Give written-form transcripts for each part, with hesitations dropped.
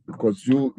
because you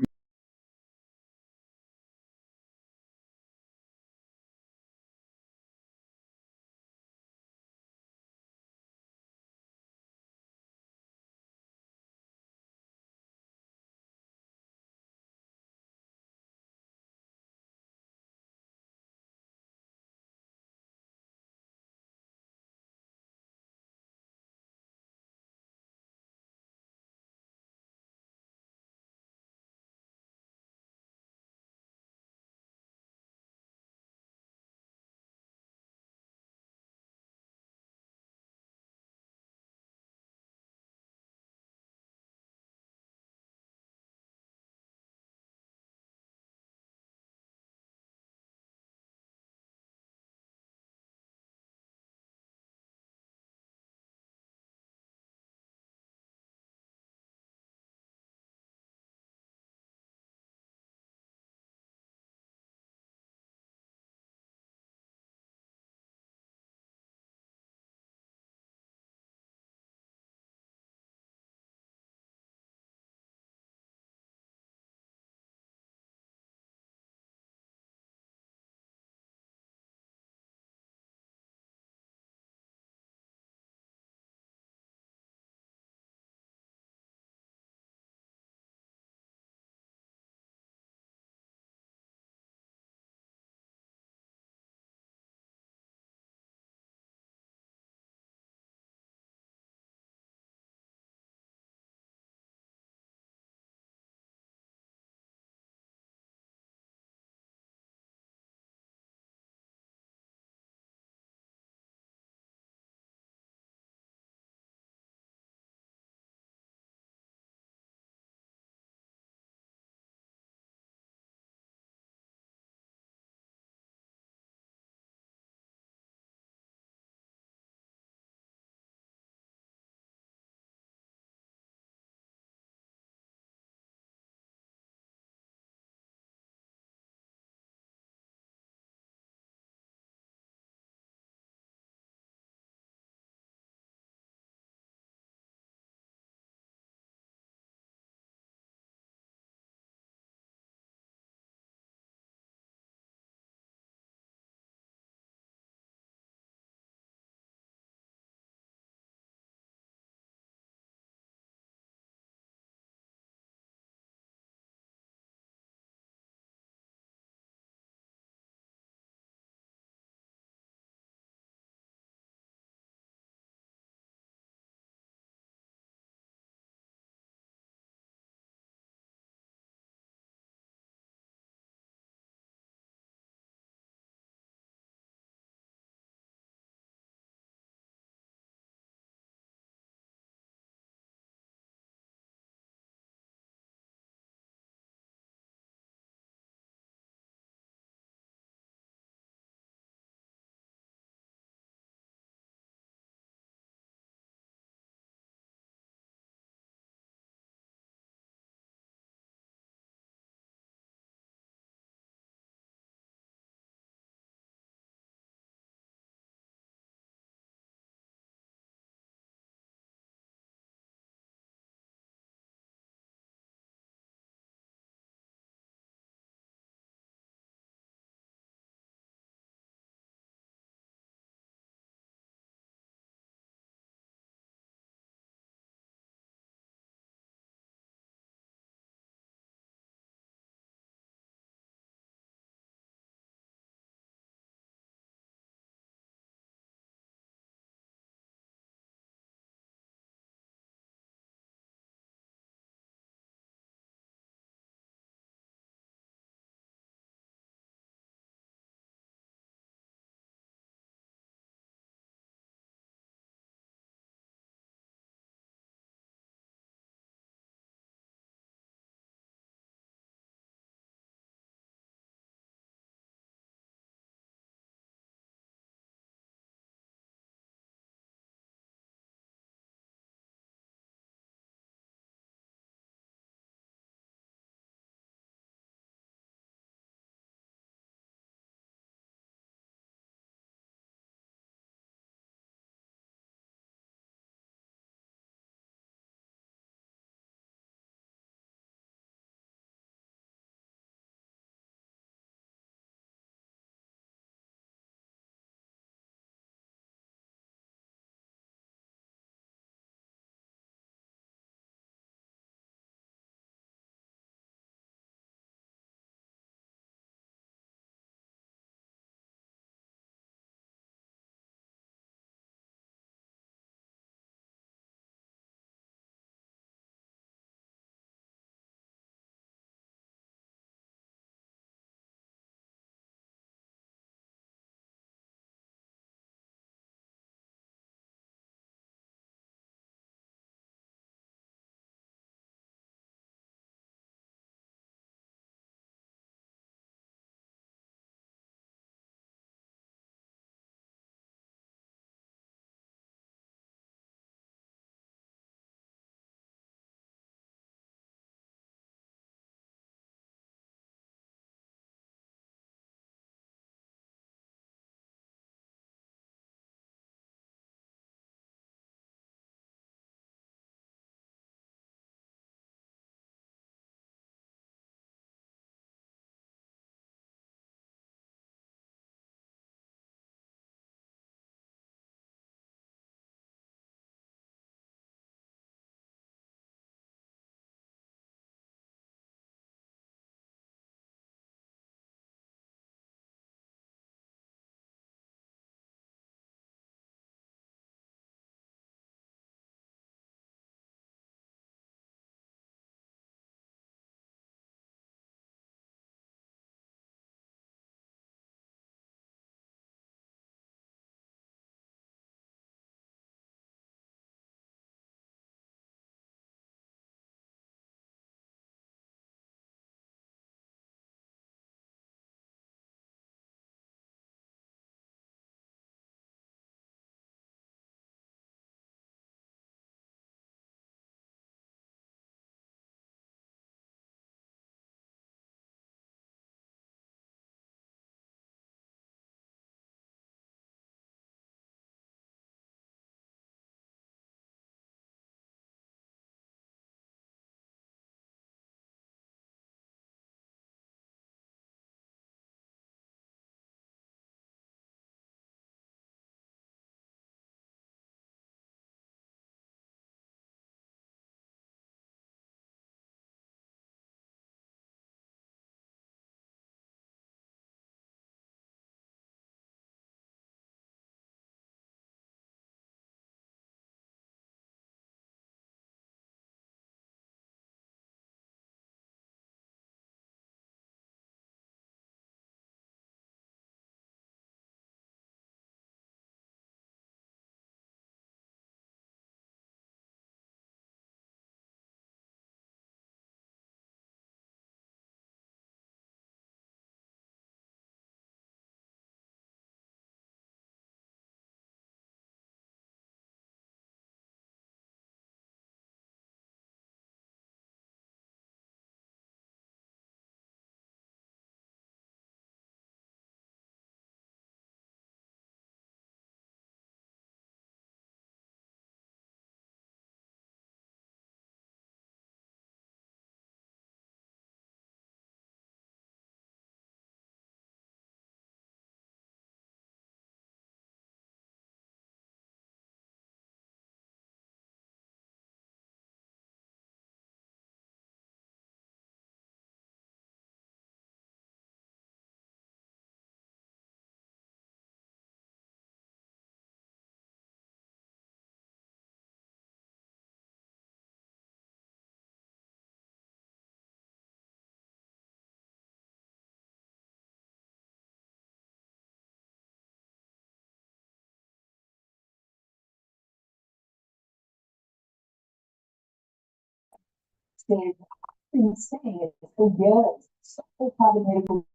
interested in saying is, oh yes, so have a medical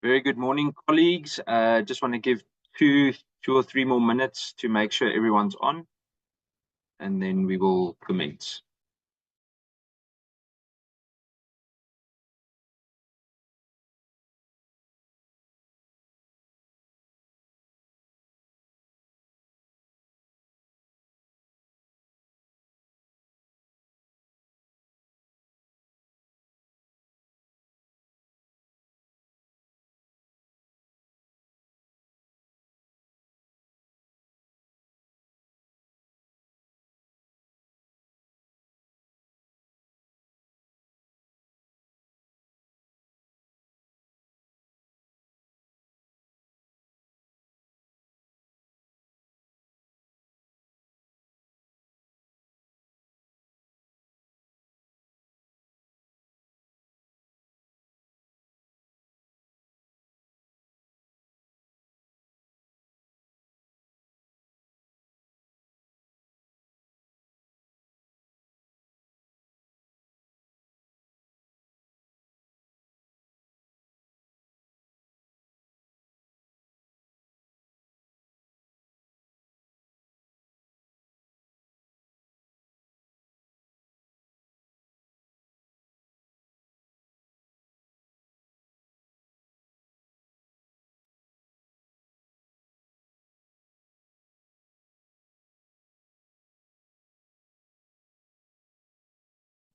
Very good morning, colleagues. Just want to give two or three more minutes to make sure everyone's on, and then we will commence.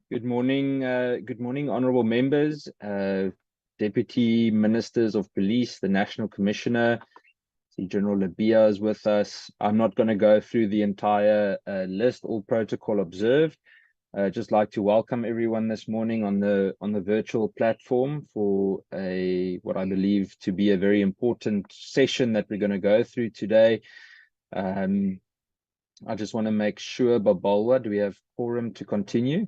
Good morning, honourable members, Deputy Ministers of Police, the National Commissioner, General Labia is with us. I'm not going to go through the entire list, all protocol observed. Just like to welcome everyone this morning on the virtual platform for what I believe to be a very important session that we're going to go through today. I just want to make sure, Babalwa, do we have quorum to continue?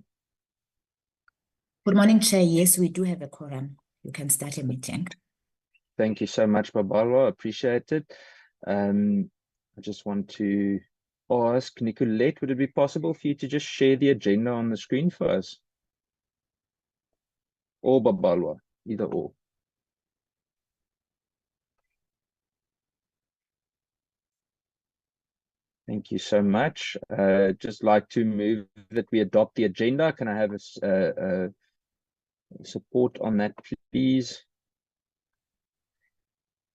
Good morning, Chair. Yes, we do have a quorum. You can start a meeting. Thank you so much, Babalwa. Appreciate it. I just want to ask Nicolette, would it be possible for you to just share the agenda on the screen for us? Or Babalwa, either or. Thank you so much. Just like to move that we adopt the agenda. Can I have a support on that, please? Is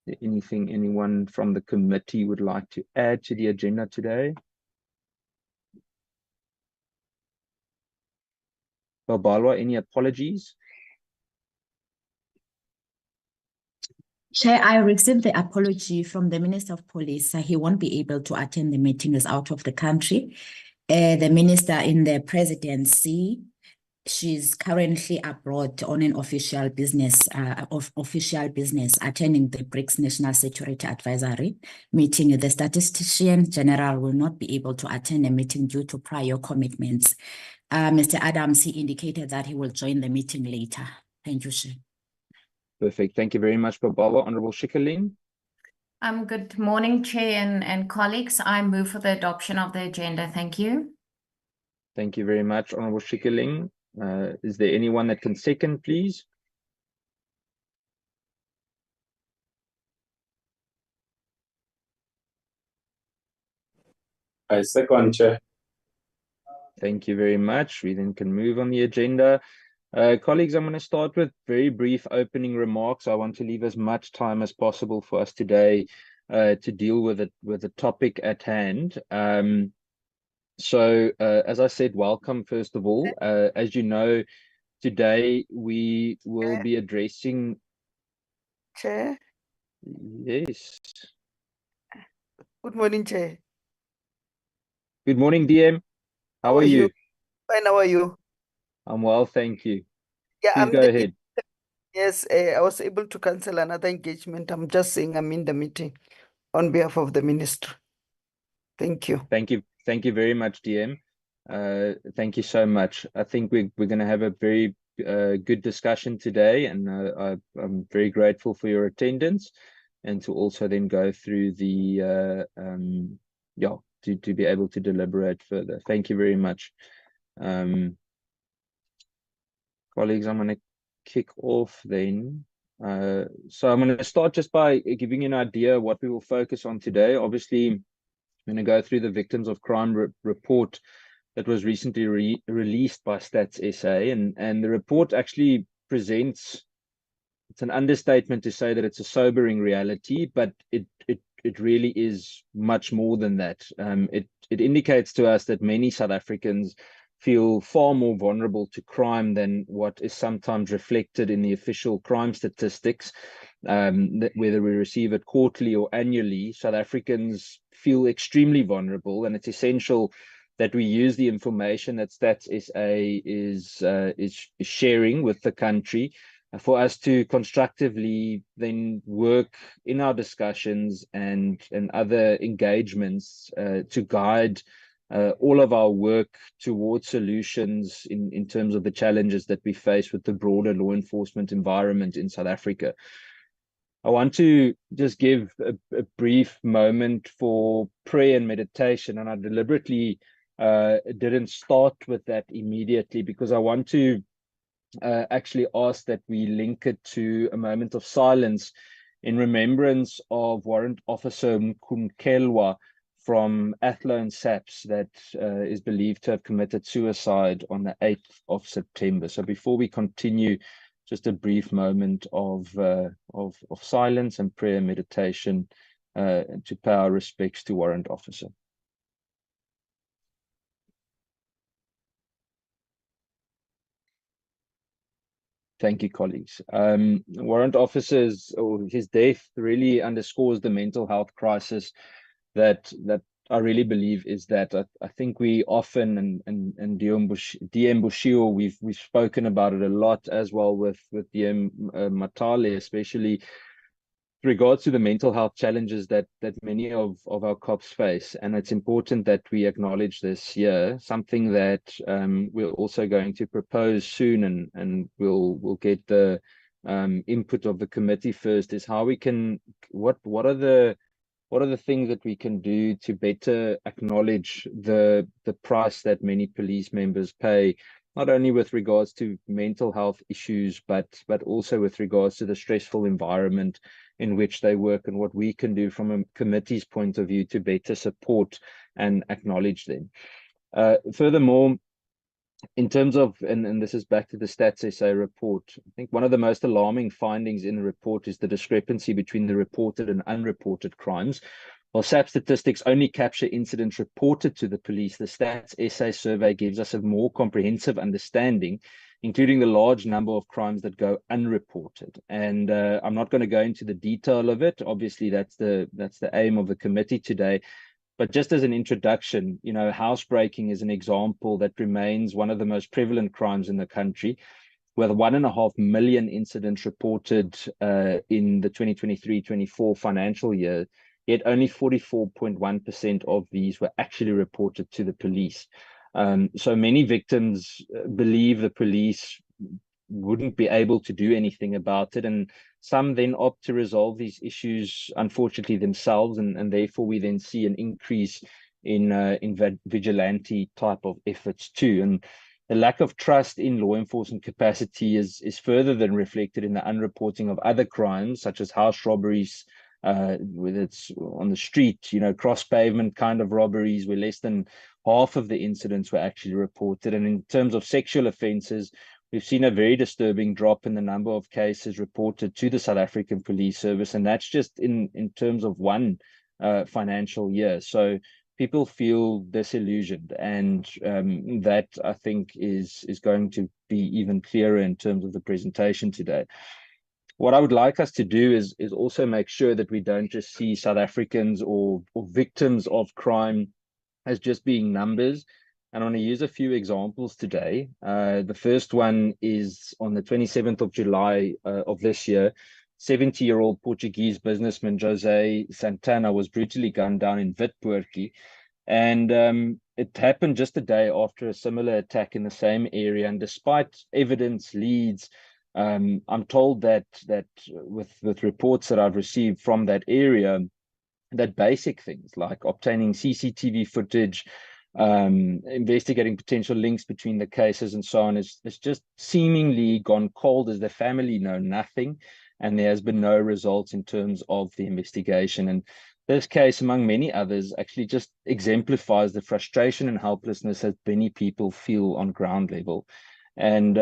there anything anyone from the committee would like to add to the agenda today? Babalwa, any apologies? Chair, I received the apology from the Minister of Police. He won't be able to attend the meeting. He's out of the country. The Minister in the presidency, she's currently abroad on an official business, attending the BRICS National Security Advisory meeting. The Statistician General will not be able to attend the meeting due to prior commitments. Mr. Adams, he indicated that he will join the meeting later. Thank you, Chair. Perfect. Thank you very much, Babalwa. Honourable Shikaling. Good morning, Chair and colleagues. I move for the adoption of the agenda. Thank you. Thank you very much, Honourable Shikaling. Is there anyone that can second, please? I second, Chair. Thank you very much. We then can move on the agenda. Colleagues, I'm going to start with very brief opening remarks. I want to leave as much time as possible for us today to deal with the topic at hand. So, as I said, welcome, first of all. As you know, today we will be addressing... Chair. Yes. Good morning, Chair. Good morning, DM. How are you? Fine, how are you? I'm well, thank you. Yeah, Please go ahead. Yes, I was able to cancel another engagement. I'm just saying I'm in the meeting on behalf of the minister. Thank you. Thank you. Thank you very much, DM. Thank you so much. I think we're going to have a very good discussion today, and I'm very grateful for your attendance, and to also then go through the to be able to deliberate further. Thank you very much. Colleagues, I'm going to kick off then. So I'm going to start just by giving you an idea of what we will focus on today. Obviously, I'm going to go through the Victims of Crime report that was recently released by Stats SA, and the report actually presents, it's an understatement to say that it's a sobering reality, but it really is much more than that. It indicates to us that many South Africans feel far more vulnerable to crime than what is sometimes reflected in the official crime statistics. Whether we receive it quarterly or annually, South Africans feel extremely vulnerable, and it's essential that we use the information that Stats SA is sharing with the country for us to constructively then work in our discussions and other engagements to guide all of our work towards solutions in terms of the challenges that we face with the broader law enforcement environment in South Africa. I want to just give a brief moment for prayer and meditation, and I deliberately didn't start with that immediately because I want to actually ask that we link it to a moment of silence in remembrance of Warrant Officer Mkhumkelwa from Athlone SAPS that is believed to have committed suicide on the 8th of September. So before we continue, just a brief moment of silence and prayer and meditation to pay our respects to Warrant Officer. Thank you, colleagues. Warrant Officer's, or his death really underscores the mental health crisis that I really believe is that I think we often, and DM Bushio, we've spoken about it a lot as well with DM Matale, especially regards to the mental health challenges that many of our cops face. And it's important that we acknowledge this here, something that we're also going to propose soon, and we'll get the input of the committee first, is how we can, what are the things that we can do to better acknowledge the price that many police members pay, not only with regards to mental health issues, but also with regards to the stressful environment in which they work, and what we can do from a committee's point of view to better support and acknowledge them. Furthermore, in terms of, and this is back to the Stats SA report, I think one of the most alarming findings in the report is the discrepancy between the reported and unreported crimes. While SAP statistics only capture incidents reported to the police, the Stats SA survey gives us a more comprehensive understanding, including the large number of crimes that go unreported. And I'm not going to go into the detail of it. Obviously, that's the aim of the committee today. But just as an introduction, you know, housebreaking is an example that remains one of the most prevalent crimes in the country, with 1.5 million incidents reported in the 2023-24 financial year, yet only 44.1% of these were actually reported to the police. So many victims believe the police wouldn't be able to do anything about it, and some then opt to resolve these issues, unfortunately, themselves, and therefore we then see an increase in vigilante type of efforts too. And the lack of trust in law enforcement capacity is further than reflected in the unreporting of other crimes, such as house robberies, whether it's on the street, you know, cross pavement kind of robberies, where less than half of the incidents were actually reported. And in terms of sexual offences, we've seen a very disturbing drop in the number of cases reported to the South African Police Service, and that's just in terms of one financial year. So people feel disillusioned, and that I think is going to be even clearer in terms of the presentation today. What I would like us to do is also make sure that we don't just see South Africans or victims of crime as just being numbers. And I want to use a few examples today. The first one is on the 27th of July of this year. 70-year-old Portuguese businessman Jose Santana was brutally gunned down in Witpoortjie. And it happened just a day after a similar attack in the same area. And despite evidence, leads, I'm told that with reports that I've received from that area, that basic things like obtaining CCTV footage, investigating potential links between the cases and so on, it's just seemingly gone cold, as the family know nothing. and there has been no results in terms of the investigation. And this case, among many others, actually just exemplifies the frustration and helplessness that many people feel on ground level. And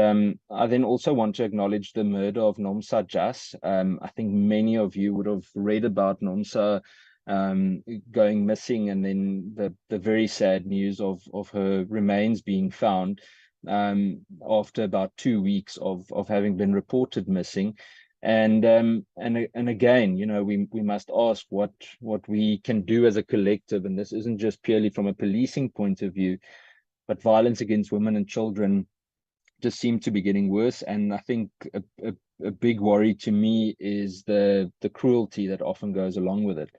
I then also want to acknowledge the murder of Nomsa Jas. I think many of you would have read about Nomsa going missing, and then the very sad news of her remains being found after about 2 weeks of having been reported missing. And again, you know, we must ask what we can do as a collective, and this isn't just purely from a policing point of view, but violence against women and children just seem to be getting worse. And I think a big worry to me is the cruelty that often goes along with it.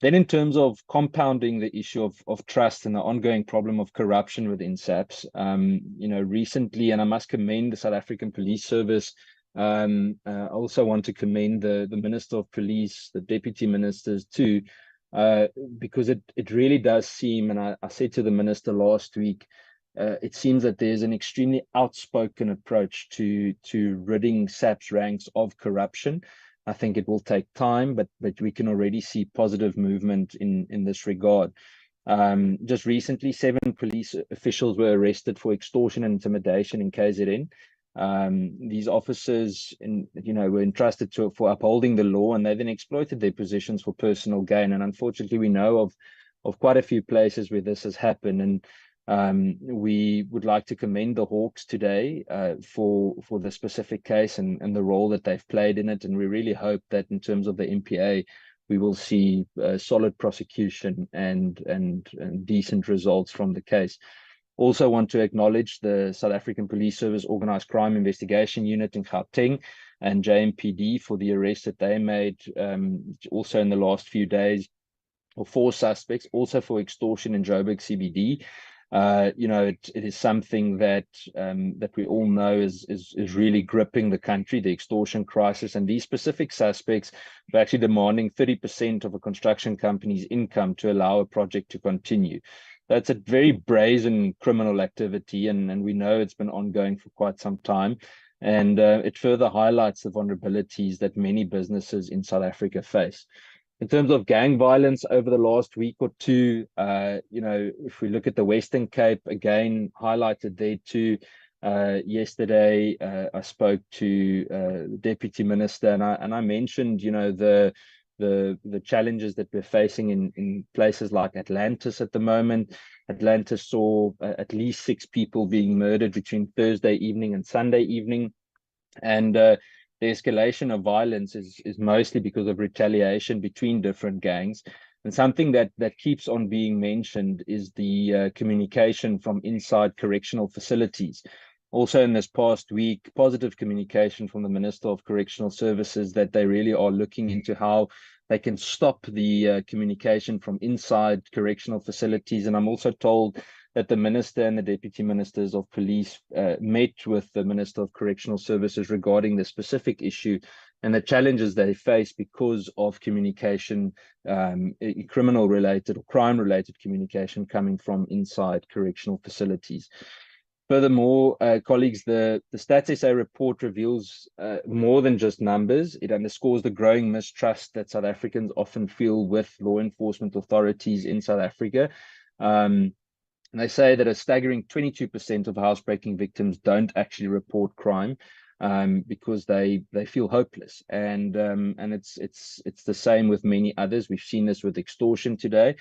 Then in terms of compounding the issue of trust and the ongoing problem of corruption within SAPS, you know, recently, and I must commend the South African Police Service. I also want to commend the Minister of Police, the Deputy Ministers too, because it really does seem, and I said to the Minister last week, it seems that there's an extremely outspoken approach to ridding SAPS ranks of corruption. I think it will take time, but we can already see positive movement in this regard. Just recently, 7 police officials were arrested for extortion and intimidation in KZN. These officers, were entrusted for upholding the law, and they then exploited their positions for personal gain. And unfortunately, we know of quite a few places where this has happened. And we would like to commend the Hawks today for the specific case and the role that they've played in it. And we really hope that in terms of the MPA, we will see solid prosecution and decent results from the case. Also want to acknowledge the South African Police Service Organised Crime Investigation Unit in Gauteng and JMPD for the arrest that they made also in the last few days of 4 suspects, also for extortion in Joburg CBD. It is something that we all know is really gripping the country, the extortion crisis, and these specific suspects are actually demanding 30% of a construction company's income to allow a project to continue. That's a very brazen criminal activity, and we know it's been ongoing for quite some time. And it further highlights the vulnerabilities that many businesses in South Africa face. In terms of gang violence over the last week or two, if we look at the Western Cape, again, highlighted there too. Yesterday, I spoke to the Deputy Minister, and I mentioned, the challenges that we're facing in places like Atlantis at the moment. Atlantis saw at least 6 people being murdered between Thursday evening and Sunday evening. And the escalation of violence is mostly because of retaliation between different gangs. And something that keeps on being mentioned is the communication from inside correctional facilities. Also in this past week, positive communication from the Minister of Correctional Services that they really are looking into how they can stop the communication from inside correctional facilities. And I'm also told that the Minister and the Deputy Ministers of Police met with the Minister of Correctional Services regarding the specific issue and the challenges they face because of communication, criminal-related or crime-related communication coming from inside correctional facilities. Furthermore, colleagues, the Stats SA report reveals more than just numbers. It underscores the growing mistrust that South Africans often feel with law enforcement authorities in South Africa. They say that a staggering 22% of housebreaking victims don't actually report crime because they feel hopeless, and it's the same with many others. We've seen this with extortion today,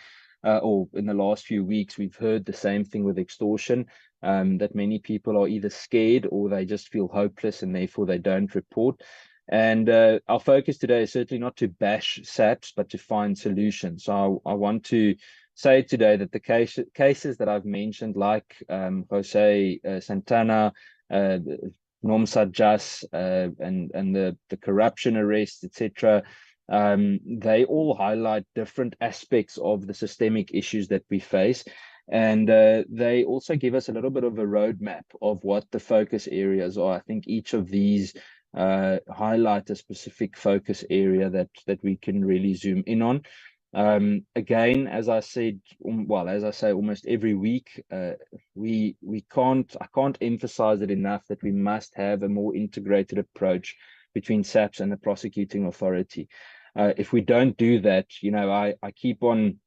or in the last few weeks, we've heard the same thing with extortion. That many people are either scared or they just feel hopeless and therefore they don't report. And our focus today is certainly not to bash SAPS, but to find solutions. So I want to say today that the cases that I've mentioned, like Jose Santana, Nomsa Jas, and the corruption arrests, etc., they all highlight different aspects of the systemic issues that we face. And they also give us a little bit of a roadmap of what the focus areas are. I think each of these highlight a specific focus area that we can really zoom in on. Again, as I said, as I say almost every week, I can't emphasize it enough that we must have a more integrated approach between SAPS and the prosecuting authority. If we don't do that, I keep on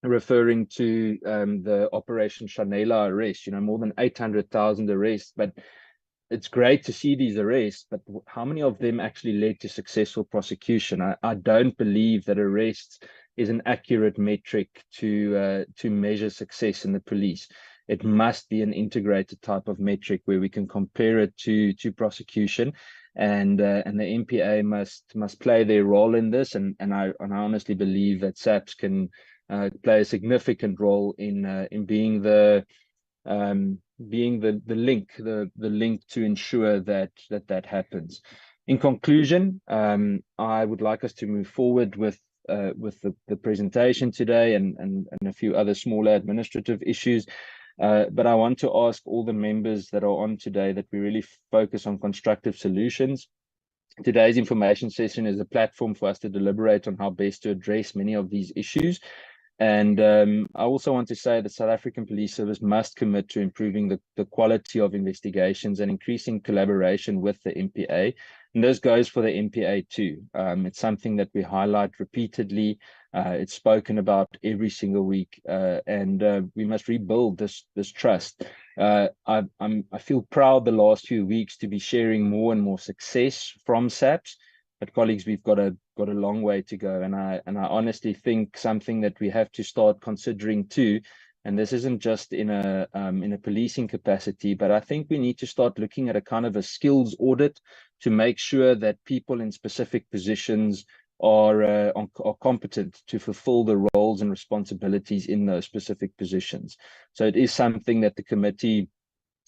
referring to the Operation Shanela arrest, more than 800,000 arrests, but it's great to see these arrests, but how many of them actually led to successful prosecution? I don't believe that arrests is an accurate metric to measure success in the police. It must be an integrated type of metric where we can compare it to prosecution, and the MPA must play their role in this. And I honestly believe that SAPS can play a significant role in being the link to ensure that happens. In conclusion, I would like us to move forward with the presentation today and a few other smaller administrative issues. But I want to ask all the members that are on today that we really focus on constructive solutions. Today's information session is a platform for us to deliberate on how best to address many of these issues. And I also want to say that South African Police Service must commit to improving the quality of investigations and increasing collaboration with the MPA. And this goes for the MPA too. It's something that we highlight repeatedly. It's spoken about every single week, and we must rebuild this trust. I feel proud the last few weeks to be sharing more and more success from SAPS. But colleagues, we've got a long way to go, and I honestly think something that we have to start considering too, and this isn't just in a policing capacity, but I think we need to start looking at a kind of a skills audit to make sure that people in specific positions are competent to fulfill the roles and responsibilities in those specific positions. So it is something that the committee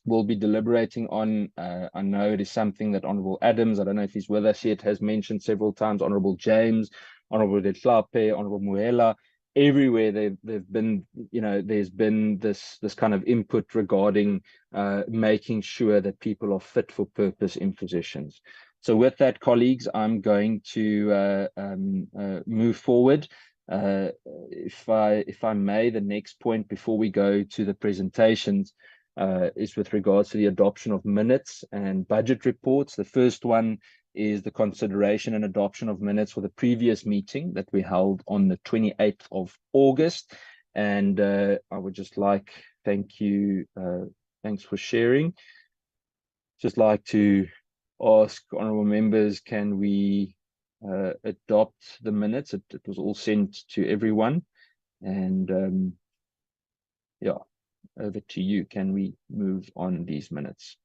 will be deliberating on. I know it is something that Honourable Adams, I don't know if he's with us yet, has mentioned several times. Honourable James, Honourable De Tlape, Honourable Muela, everywhere they've been, there's been this kind of input regarding making sure that people are fit for purpose in positions. So with that, colleagues, I'm going to move forward. If I may, the next point before we go to the presentations is with regards to the adoption of minutes and budget reports. The first one is the consideration and adoption of minutes for the previous meeting that we held on the 28th of August. And I would just like, thanks for sharing. Just like to ask honourable members, can we adopt the minutes? It was all sent to everyone. And yeah. Over to you. Can we move on these minutes?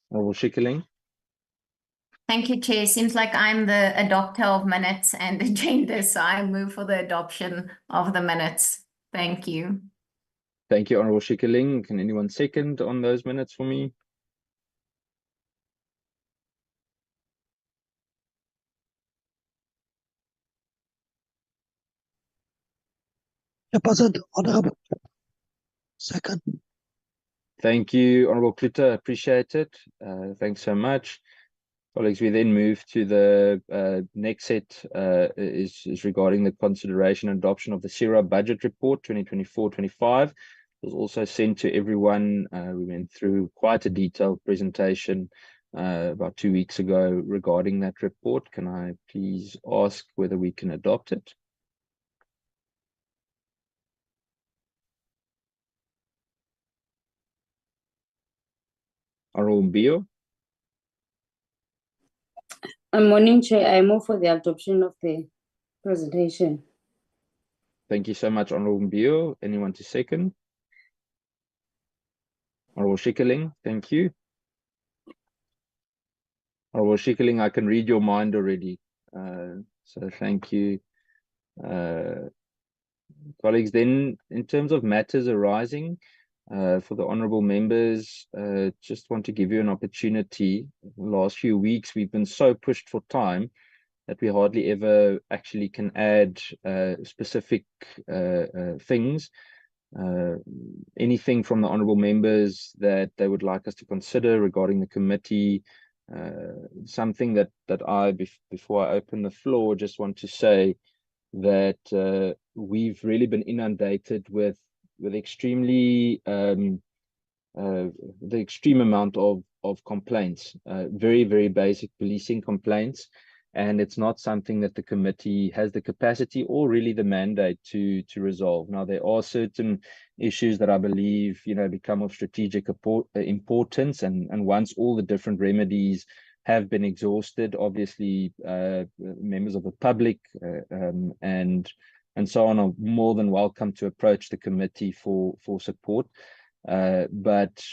Honourable Schikkerling. Thank you, Chair. Seems like I'm the adopter of minutes and agenda, so I move for the adoption of the minutes. Thank you. Thank you, Honourable Schikkerling. Can anyone second on those minutes for me? Chairperson, Honourable. Second. Thank you, Honourable Kluter. Appreciate it. Thanks so much. Colleagues, we then move to the next set is regarding the consideration and adoption of the CIRA budget report 2024-25. It was also sent to everyone. We went through quite a detailed presentation about 2 weeks ago regarding that report. Can I please ask whether we can adopt it? Honourable Mbio. Morning, Chair. I move for the adoption of the presentation. Thank you so much, Honourable Mbio. Anyone to second? Honourable Schikkerling, thank you. Honourable Schikkerling, I can read your mind already. So thank you. Colleagues, then in terms of matters arising, for the honourable members, just want to give you an opportunity. The last few weeks, we've been so pushed for time that we hardly ever actually can add specific things. Anything from the honourable members that they would like us to consider regarding the committee, something that before I open the floor, just want to say that we've really been inundated with extremely the extreme amount of complaints, very, very basic policing complaints. And it's not something that the committee has the capacity or really the mandate to resolve. Now, there are certain issues that I believe, become of strategic importance. And once all the different remedies have been exhausted, obviously, members of the public and so on are more than welcome to approach the committee for support. But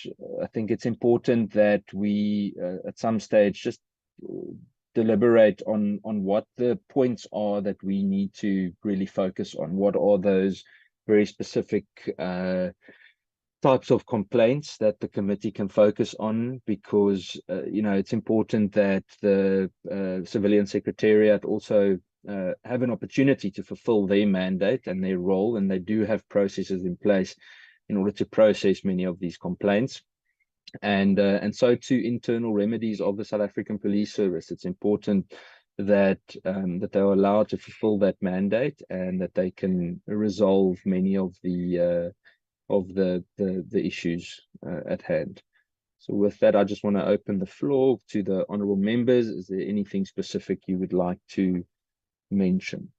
I think it's important that we, at some stage, just deliberate on what the points are that we need to really focus on. What are those very specific types of complaints that the committee can focus on? Because it's important that the civilian secretariat also have an opportunity to fulfill their mandate and their role, and they do have processes in place in order to process many of these complaints. And so to internal remedies of the South African Police Service, it's important that that they are allowed to fulfill that mandate and that they can resolve many of the issues at hand. So with that, I just want to open the floor to the honourable members. Is there anything specific you would like to mention?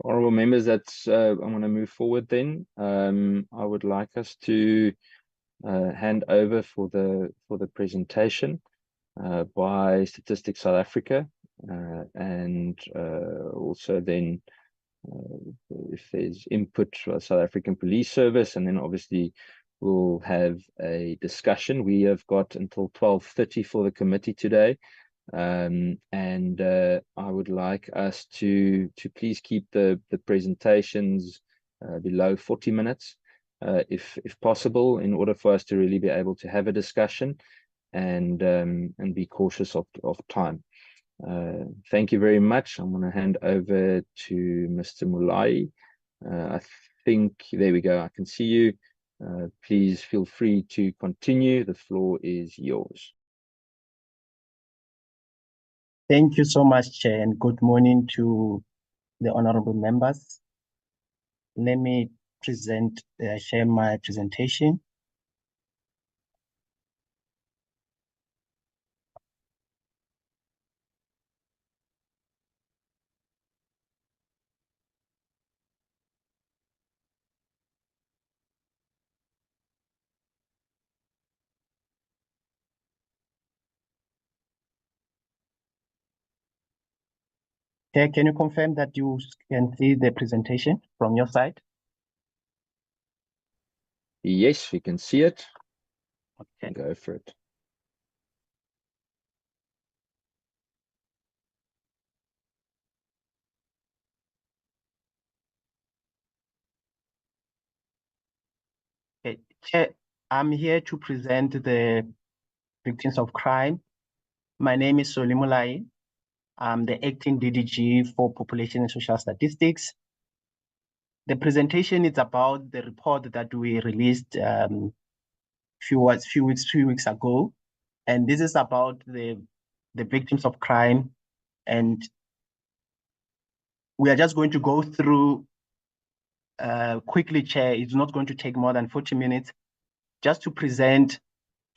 Honourable members, that's I'm going to move forward then. I would like us to hand over for the presentation by Statistics South Africa, and also then if there's input for South African Police Service, and then obviously we'll have a discussion. We have got until 12:30 for the committee today. And I would like us to please keep the presentations below 40 minutes, if possible, in order for us to really be able to have a discussion and be cautious of time. Thank you very much. I'm going to hand over to Mr. Mulai. I think, there we go, I can see you. Please feel free to continue. The floor is yours. Thank you so much, Chair, and good morning to the honorable members. Let me share my presentation. Chair, can you confirm that you can see the presentation from your side? Yes, we can see it. Okay. Go for it. Okay. Chair, I'm here to present the victims of crime. My name is Solimulai. I'm the acting DDG for Population and Social Statistics. The presentation is about the report that we released few weeks ago, and this is about the victims of crime. And we are just going to go through quickly, Chair. It's not going to take more than 40 minutes, just to present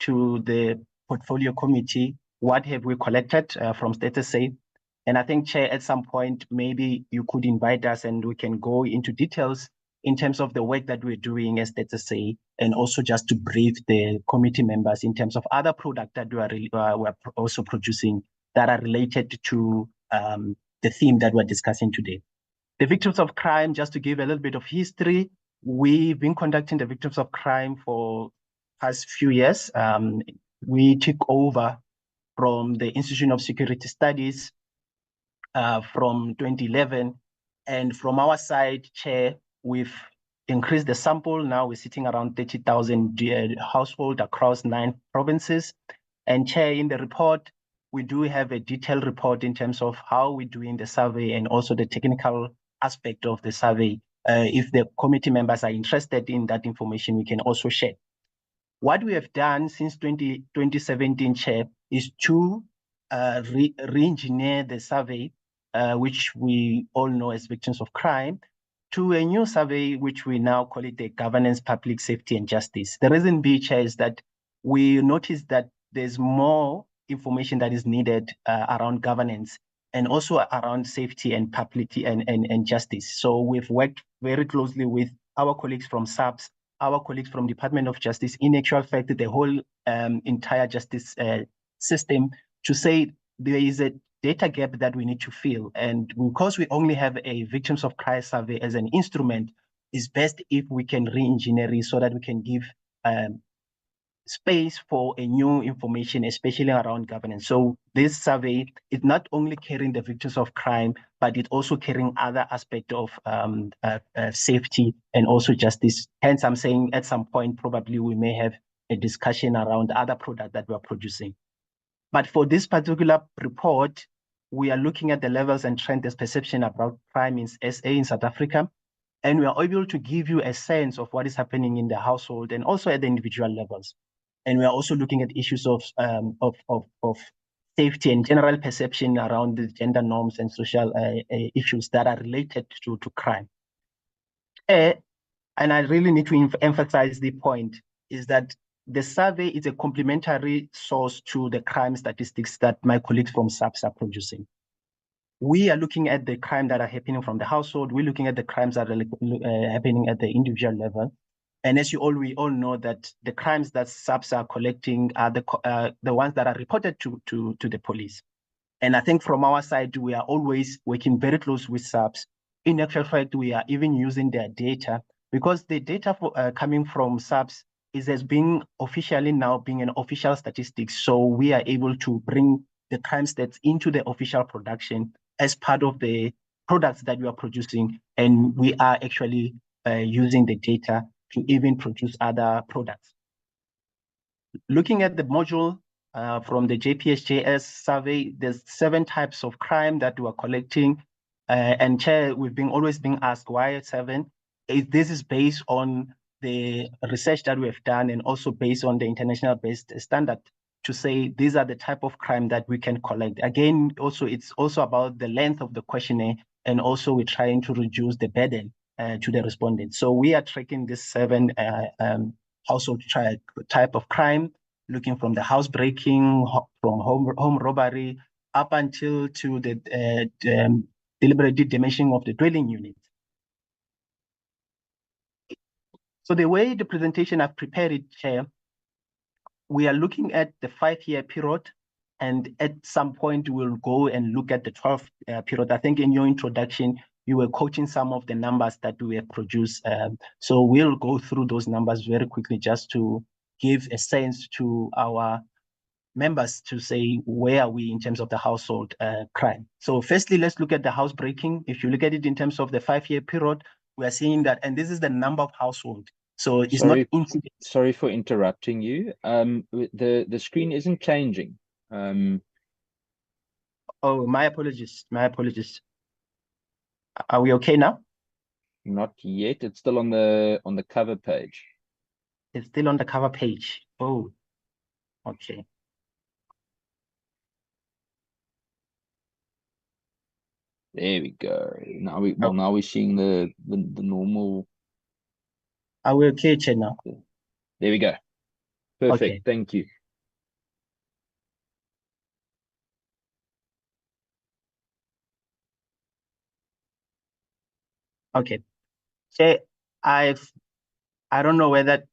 to the portfolio committee what have we collected from Status SA. And I think, Chair, at some point, maybe you could invite us and we can go into details in terms of the work that we're doing as Status SA, and also just to brief the committee members in terms of other products that we're also producing that are related to the theme that we're discussing today. The victims of crime, just to give a little bit of history, we've been conducting the victims of crime for past few years. We took over from the Institute of Security Studies from 2011. And from our side, Chair, we've increased the sample. Now we're sitting around 30,000 households across 9 provinces. And Chair, in the report, we do have a detailed report in terms of how we're doing the survey and also the technical aspect of the survey. If the committee members are interested in that information, we can also share. What we have done since 2017, Chair, is to re-engineer the survey, which we all know as victims of crime, to a new survey, which we now call it the governance, public safety and justice. The reason being, Chair, is that we noticed that there's more information that is needed around governance and also around safety and public and justice. So we've worked very closely with our colleagues from SAPS, our colleagues from Department of Justice, in actual fact, the whole entire justice system, to say there is a data gap that we need to fill. And because we only have a victims of crime survey as an instrument, it's best if we can re-engineer it so that we can give space for a new information, especially around governance. So this survey is not only carrying the victims of crime, but it also carrying other aspects of safety and also justice. Hence, I'm saying at some point, probably we may have a discussion around other products that we're producing. But for this particular report, we are looking at the levels and trend, the perception about crime in SA in South Africa. And we are able to give you a sense of what is happening in the household and also at the individual levels. And we are also looking at issues of safety and general perception around the gender norms and social issues that are related to crime. And I really need to emphasize the point is that the survey is a complementary source to the crime statistics that my colleagues from SAPS are producing. We are looking at the crime that are happening from the household. We're looking at the crimes that are happening at the individual level. And as we all know that the crimes that SAPS are collecting are the ones that are reported to the police. And I think from our side, we are always working very close with SAPS. In actual fact, we are even using their data because the data coming from SAPS has been officially now being an official statistics. So we are able to bring the crime stats into the official production as part of the products that we are producing. And we are actually using the data to even produce other products. Looking at the module from the JPSJS survey, there's 7 types of crime that we're collecting. And Chair, we've always been asked why 7. This is based on the research that we have done and also based on the international based standard to say these are the type of crime that we can collect. Again, also it's also about the length of the questionnaire, and also we're trying to reduce the burden to the respondents. So we are tracking this 7 household type of crime, looking from the housebreaking, from home robbery, up until to the deliberate dimensioning of the dwelling unit. So the way the presentation I've prepared it, Chair, we are looking at the 5-year period, and at some point we'll go and look at the 12 period. I think in your introduction, you were quoting some of the numbers that we have produced. So we'll go through those numbers very quickly just to give a sense to our members to say where are we in terms of the household crime. So firstly, let's look at the housebreaking. If you look at it in terms of the 5-year period, we are seeing that, and this is the number of households. So it's not incidents. Sorry for interrupting you. The screen isn't changing. Oh, my apologies. My apologies. Are we okay now? Not yet. It's still on the cover page. It's still on the cover page. Oh, okay. There we go. Now we're seeing the normal. Are we okay, Chair, now? There we go. Perfect. Okay. Thank you. Okay. Chair, I don't know whether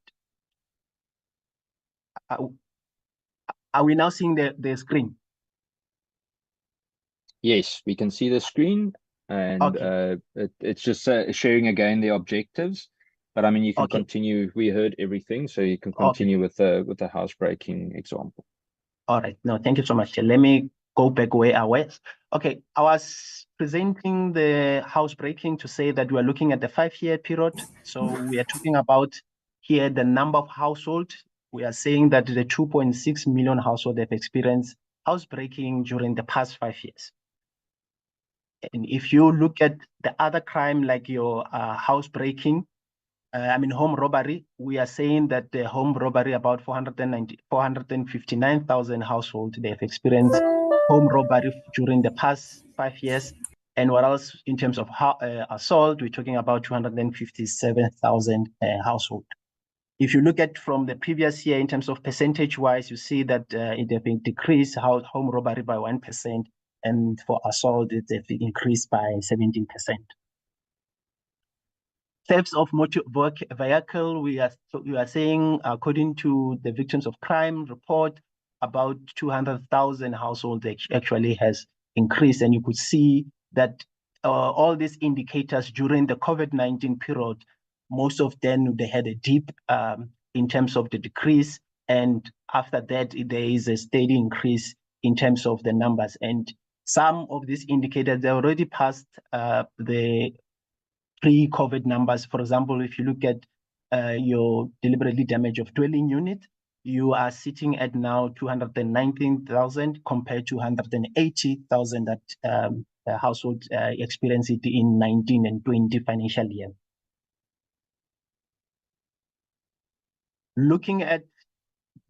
are we now seeing the screen? Yes, we can see the screen, and Okay. it's just sharing again the objectives. But I mean, you can Okay. continue. We heard everything, so you can continue with the housebreaking example. All right. No, thank you so much, Chair. Let me go back where I was. Okay, I was presenting the housebreaking to say that we are looking at the 5-year period. So we are talking about here the number of households. We are saying that the 2.6 million households have experienced housebreaking during the past 5 years. And if you look at the other crime like your housebreaking, home robbery, we are saying that the home robbery, about 459,000 households, they have experienced home robbery during the past 5 years. And what else in terms of assault, we're talking about 257,000 households. If you look at from the previous year in terms of percentage-wise, you see that it has been decreased, home robbery by 1%, and for assault, it has increased by 17%. Thefts of motor vehicle, we are saying, according to the Victims of Crime report, about 200,000 households actually has increased. And you could see that all these indicators during the COVID-19 period, most of them, they had a dip in terms of the decrease. And after that, there is a steady increase in terms of the numbers. And some of these indicators, they already passed the pre-COVID numbers. For example, if you look at your deliberately damage of dwelling unit, you are sitting at now 219,000 compared to 180,000 that households experienced it in 19 and 20 financial year. Looking at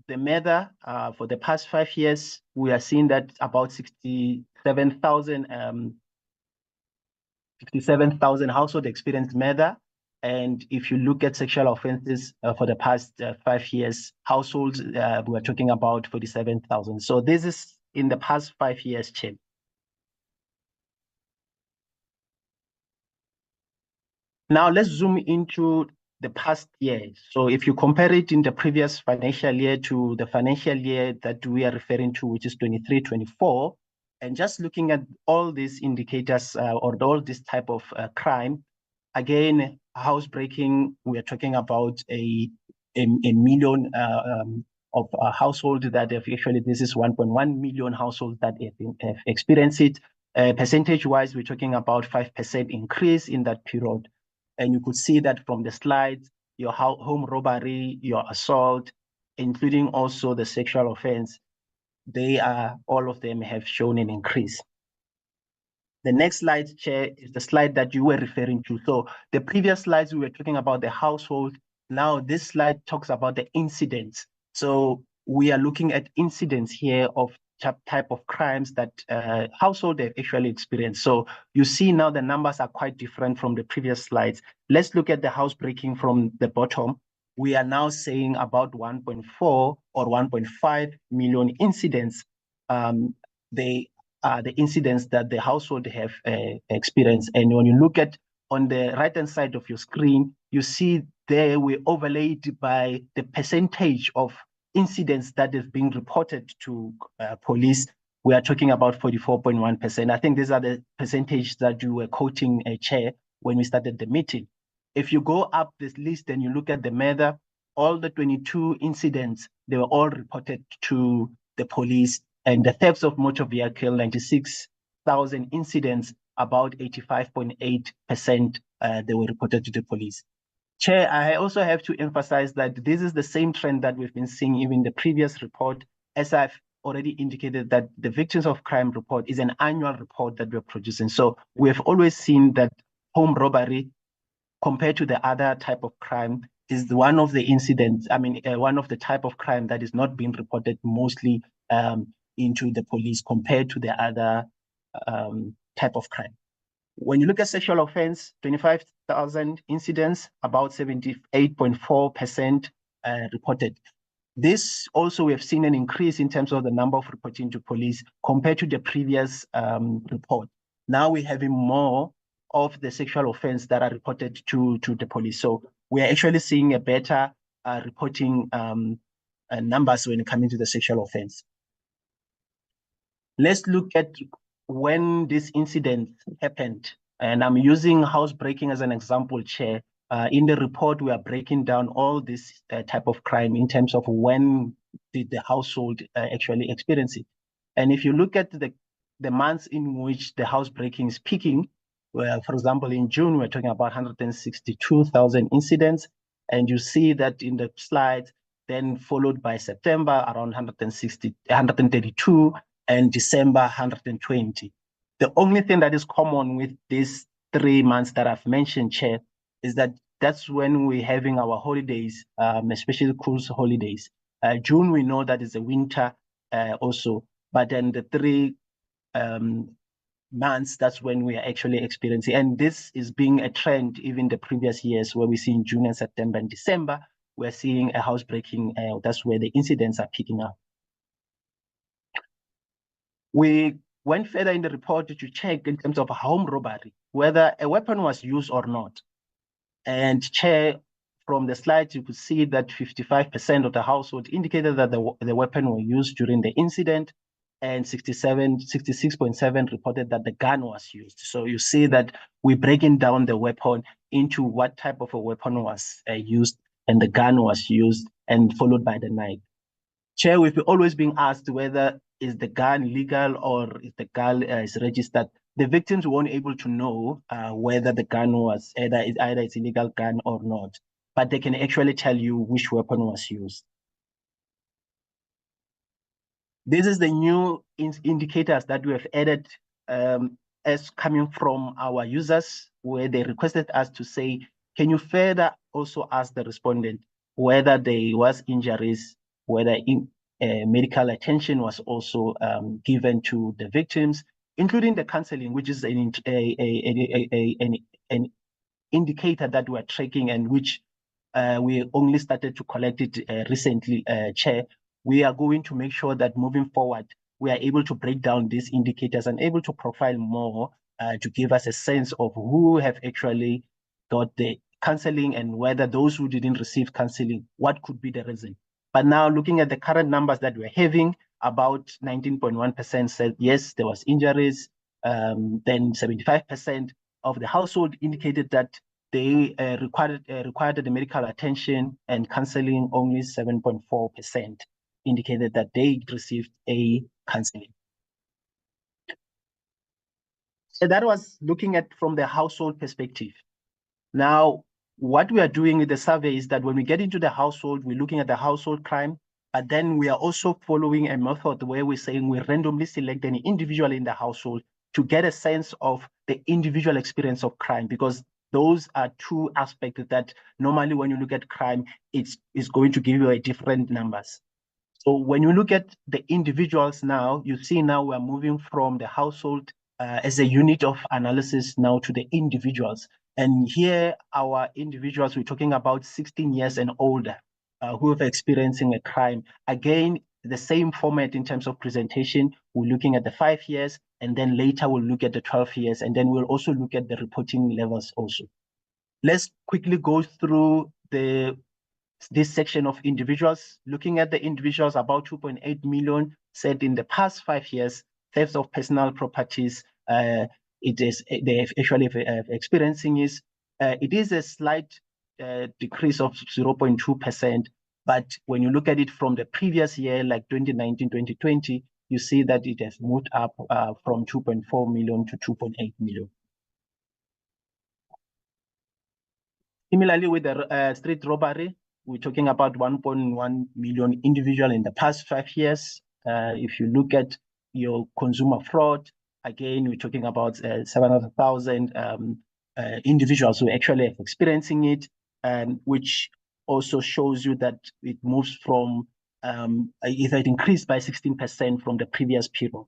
the murder for the past 5 years, we are seeing that about 67,000 households experienced murder. And if you look at sexual offenses for the past 5 years, households, we're talking about 47,000. So this is in the past 5 years, Chair. Now let's zoom into the past year. So if you compare it in the previous financial year to the financial year that we are referring to, which is 23-24, and just looking at all these indicators or all this type of crime, again, housebreaking, we are talking about a million of households that have actually, this is 1.1 million households that have experienced it. Percentage-wise, we're talking about 5% increase in that period. And you could see that from the slides, your home robbery, your assault, including also the sexual offense, all of them have shown an increase. The next slide, Chair, is the slide that you were referring to. So the previous slides, we were talking about the household. Now this slide talks about the incidents. So we are looking at incidents here of type of crimes that household have actually experienced. So you see now the numbers are quite different from the previous slides. Let's look at the housebreaking from the bottom. We are now saying about 1.4 or 1.5 million incidents. The incidents that the household have experienced. And when you look at on the right-hand side of your screen, you see there we overlaid by the percentage of incidents that have been reported to police. We are talking about 44.1%. I think these are the percentage that you were quoting, Chair, when we started the meeting. If you go up this list and you look at the murder, all the 22 incidents, they were all reported to the police. And the thefts of motor vehicle, 96,000 incidents, about 85.8%, they were reported to the police. Chair, I also have to emphasize that this is the same trend that we've been seeing even in the previous report, as I've already indicated that the Victims of Crime report is an annual report that we're producing. So we have always seen that home robbery, compared to the other type of crime, is one of the incidents, one of the type of crime that is not being reported mostly into the police compared to the other type of crime. When you look at sexual offense, 25,000 incidents, about 78.4% reported. This also, we have seen an increase in terms of the number of reporting to police compared to the previous report. Now we're having more of the sexual offense that are reported to the police. So we're actually seeing a better reporting numbers when it comes to the sexual offense. Let's look at when this incident happened. And I'm using housebreaking as an example, Chair. In the report, we are breaking down all this type of crime in terms of when did the household actually experience it. And if you look at the months in which the housebreaking is peaking, where, for example, in June, we're talking about 162,000 incidents. And you see that in the slide, then followed by September, around 132, and December, 120. The only thing that is common with these 3 months that I've mentioned, Chair, is that that's when we're having our holidays, especially cruise holidays. June, we know that is a winter also, but then the 3 months, that's when we are actually experiencing. And this is being a trend even the previous years, where we see in June and September and December, we're seeing a housebreaking. That's where the incidents are picking up. We went further in the report to check in terms of home robbery, whether a weapon was used or not. And Chair, from the slides, you could see that 55% of the household indicated that the weapon was used during the incident, and 66.7% reported that the gun was used. So you see that we're breaking down the weapon into what type of a weapon was used, and the gun was used, and followed by the knife. Chair, we've always been asked whether is the gun legal or if the gun is registered. The victims weren't able to know whether the gun was either it's illegal gun or not, but they can actually tell you which weapon was used. This is the new indicators that we have added as coming from our users, where they requested us to say, can you further also ask the respondent whether there was injuries, whether medical attention was also given to the victims, including the counseling, which is an indicator that we're tracking, and which we only started to collect it recently, Chair. We are going to make sure that moving forward, we are able to break down these indicators and able to profile more to give us a sense of who have actually got the counseling, and whether those who didn't receive counseling, what could be the reason. But now, looking at the current numbers that we're having, about 19.1% said yes, there was injuries. Then 75% of the household indicated that they required the medical attention and counseling. Only 7.4% indicated that they received a counseling. So that was looking at from the household perspective. Now, what we are doing with the survey is that when we get into the household, we're looking at the household crime, but then we are also following a method where we're saying we randomly select an individual in the household to get a sense of the individual experience of crime, because those are 2 aspects that normally when you look at crime, it's going to give you a different numbers. So when you look at the individuals now, you see now we're moving from the household as a unit of analysis now to the individuals. And here our individuals, we're talking about 16 years and older who are experiencing a crime. Again, the same format in terms of presentation. We're looking at the 5 years, and then later we'll look at the 12 years, and then we'll also look at the reporting levels also. Let's quickly go through this section of individuals. Looking at the individuals, about 2.8 million said in the past 5 years, theft of personal properties, they actually experiencing is. It is a slight decrease of 0.2%, but when you look at it from the previous year, like 2019, 2020, you see that it has moved up from 2.4 million to 2.8 million. Similarly, with the street robbery, we're talking about 1.1 million individual in the past 5 years. If you look at your consumer fraud, again, we're talking about 700,000 individuals who actually are experiencing it, which also shows you that it moves from, it increased by 16% from the previous period.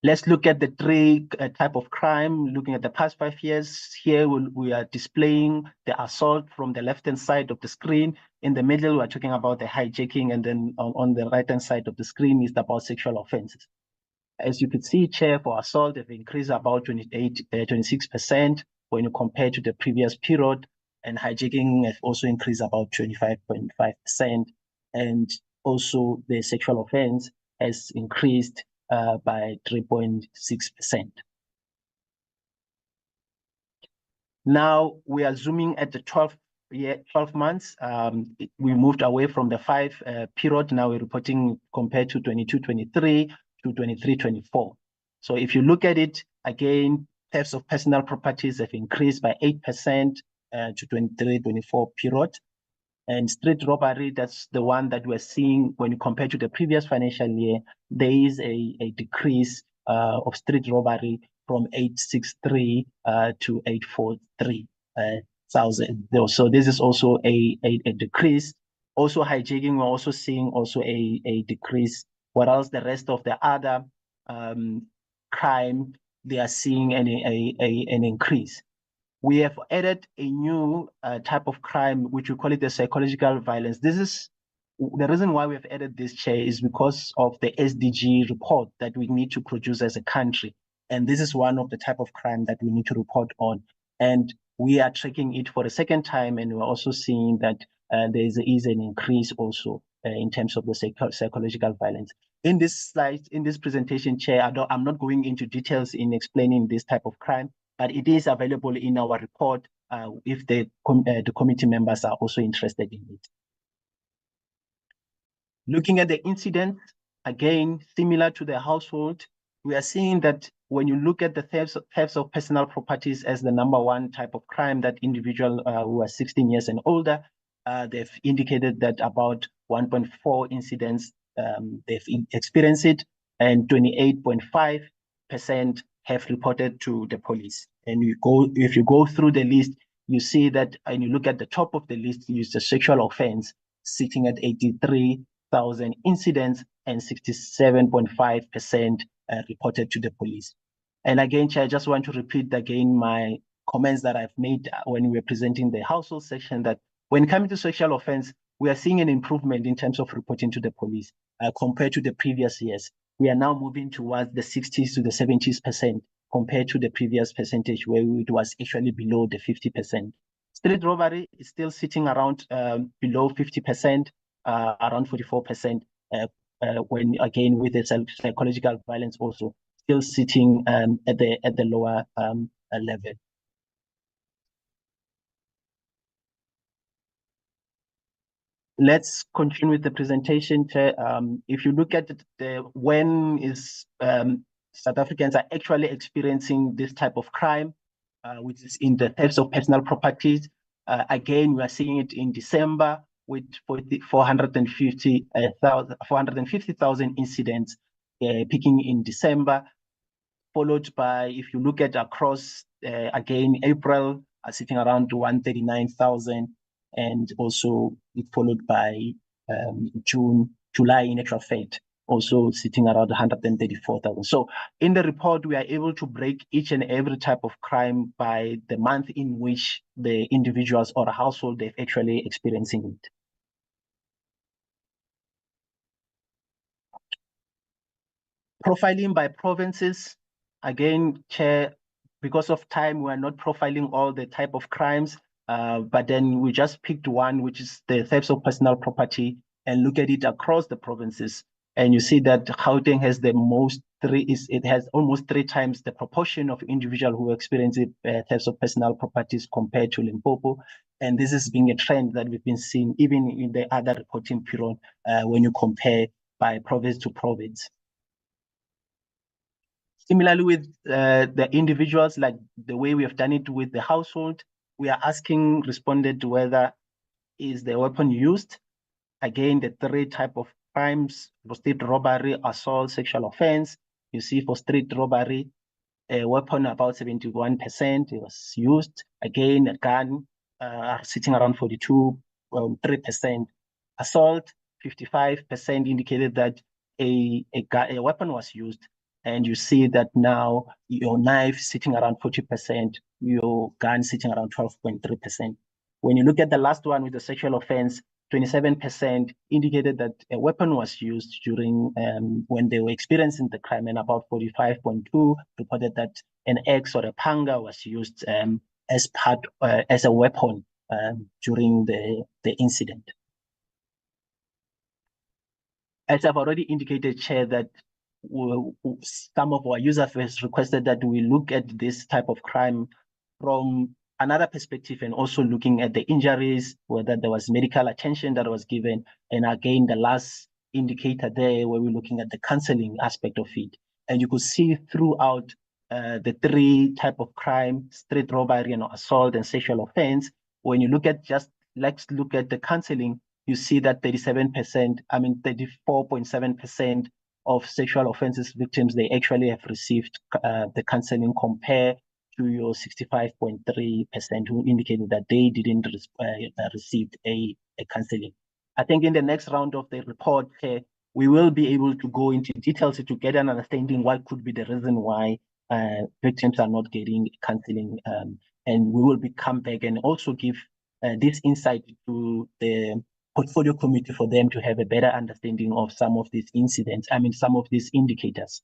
Let's look at the 3 type of crime, looking at the past 5 years. Here we are displaying the assault from the left-hand side of the screen. In the middle, we're talking about the hijacking, and then on the right-hand side of the screen is about sexual offenses. As you can see, Chair, for assault, they've increased about 26% when you compare to the previous period, and hijacking have also increased about 25.5%. And also the sexual offense has increased by 3.6%. Now we are zooming at the 12 months. We moved away from the 5 period. Now we're reporting compared to 22-23. to 23-24. So if you look at it again, thefts of personal properties have increased by 8% to 23-24 period. And street robbery, that's the one that we're seeing when you compare to the previous financial year, there is a decrease of street robbery from 863 to 843 thousand. So this is also a decrease. Also hijacking, we're also seeing also a decrease, whereas the rest of the other crime, they are seeing an increase. We have added a new type of crime, which we call it the psychological violence. This is the reason why we have added this, Chair, is because of the SDG report that we need to produce as a country. And this is one of the type of crime that we need to report on. And we are tracking it for the second time, and we're also seeing that there is an increase also in terms of the psychological violence. In this slide, in this presentation, Chair, I'm not going into details in explaining this type of crime, but it is available in our report if the committee members are also interested in it. Looking at the incident, again, similar to the household, we are seeing that when you look at the thefts of personal properties as the #1 type of crime, that individual who are 16 years and older, they've indicated that about 1.4 incidents they've experienced it, and 28.5% have reported to the police. And if you go through the list, you see that, and you look at the top of the list, use the sexual offense sitting at 83,000 incidents, and 67.5% reported to the police. And again, Chair, I just want to repeat again my comments that I've made when we were presenting the household section, that when coming to sexual offense, we are seeing an improvement in terms of reporting to the police compared to the previous years. We are now moving towards the 60s to the 70% compared to the previous percentage where it was actually below the 50%. Street robbery is still sitting around below 50%, around 44%, when again with the psychological violence also still sitting at the lower level. Let's continue with the presentation. If you look at when is South Africans are actually experiencing this type of crime, which is in the thefts of personal properties, again, we are seeing it in December with 450,000 incidents peaking in December, followed by, if you look at across, again, April sitting around 139,000, and also it followed by July in actual fact, also sitting around 134,000. So in the report, we are able to break each and every type of crime by the month in which the individuals or a household they're actually experiencing it. Profiling by provinces, again, Chair, because of time, we are not profiling all the type of crimes, but then we just picked one, which is the thefts of personal property, and look at it across the provinces. And you see that Gauteng has the most it has almost 3 times the proportion of individuals who experience thefts of personal properties compared to Limpopo. And this is being a trend that we've been seeing even in the other reporting period when you compare by province to province. Similarly with the individuals, like the way we have done it with the household, we are asking respondent whether is the weapon used. Again, the 3 type of crimes: for street robbery, assault, sexual offense. You see for street robbery, a weapon about 71% was used. Again, a gun sitting around 42.3%. Assault, 55% indicated that a weapon was used. And you see that now your knife sitting around 40%, your gun sitting around 12.3%. When you look at the last one with the sexual offense, 27% indicated that a weapon was used during when they were experiencing the crime, and about 45.2% reported that an axe or a panga was used as part as a weapon during the incident. As I've already indicated, Chair, that some of our users have requested that we look at this type of crime from another perspective, and also looking at the injuries, whether there was medical attention that was given. And again, the last indicator there where we're looking at the counseling aspect of it. And you could see throughout the three type of crime, street robbery, assault and sexual offense. When you look at let's look at the counseling, you see that 34.7% of sexual offenses victims, they actually have received the counseling compared to your 65.3% who indicated that they didn't receive a counseling. I think in the next round of the report, we will be able to go into details to get an understanding what could be the reason why victims are not getting counseling, and we will come back and also give this insight to the portfolio committee for them to have a better understanding of some of these incidents, some of these indicators.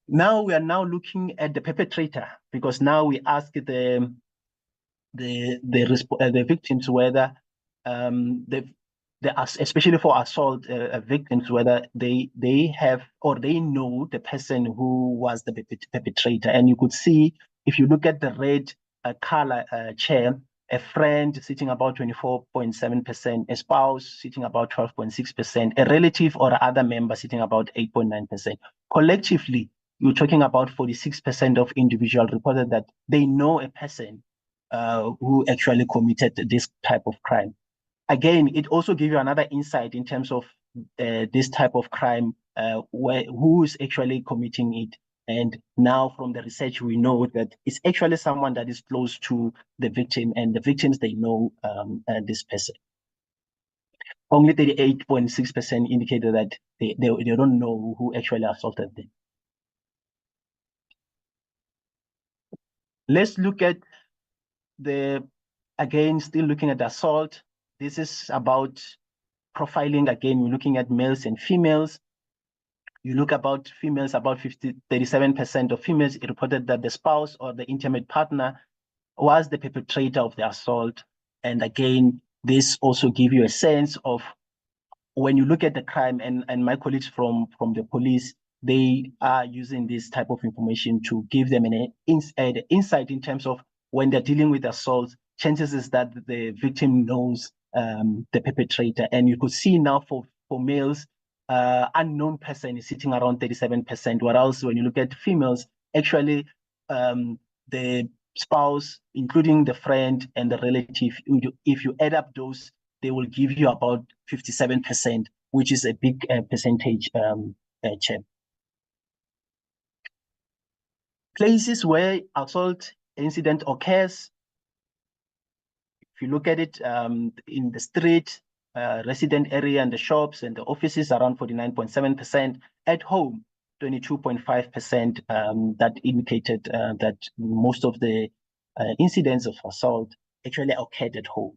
Now we are now looking at the perpetrator, because now we ask the victims whether especially for assault victims, whether they have or they know the person who was the perpetrator. And you could see, if you look at the red color chair, a friend sitting about 24.7%, a spouse sitting about 12.6%, a relative or other member sitting about 8.9%. Collectively, you're talking about 46% of individuals reported that they know a person who actually committed this type of crime. Again, it also gives you another insight in terms of this type of crime, who is actually committing it. And now from the research, we know that it's actually someone that is close to the victim, and the victims, they know this person. Only 38.6% indicated that they don't know who actually assaulted them. Let's look at again, still looking at assault. This is about profiling. Again, we're looking at males and females. You look about females, about 37% of females reported that the spouse or the intimate partner was the perpetrator of the assault. And again, this also gives you a sense of, when you look at the crime, and my colleagues from the police, they are using this type of information to give them an insight in terms of when they're dealing with assault, chances is that the victim knows the perpetrator. And you could see now for males, unknown person is sitting around 37%, whereas when you look at females, actually the spouse, including the friend and the relative, if you add up those, they will give you about 57%, which is a big percentage, Chair. Places where assault incident occurs, if you look at it in the street, resident area and the shops and the offices, around 49.7%. At home, 22.5%, that indicated that most of the incidents of assault actually occurred at home.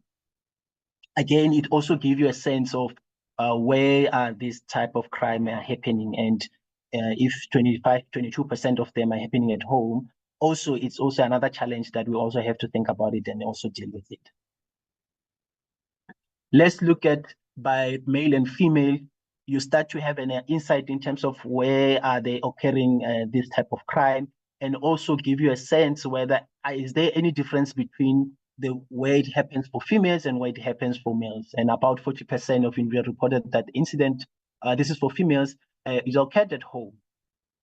Again, it also gives you a sense of where are these type of crime are happening, and if 22% of them are happening at home, also it's also another challenge that we also have to think about it and also deal with it. Let's look at by male and female. You start to have an insight in terms of where are they occurring this type of crime, and also give you a sense whether is there any difference between the way it happens for females and where it happens for males. And about 40% of individuals reported that incident, this is for females, is occurred at home.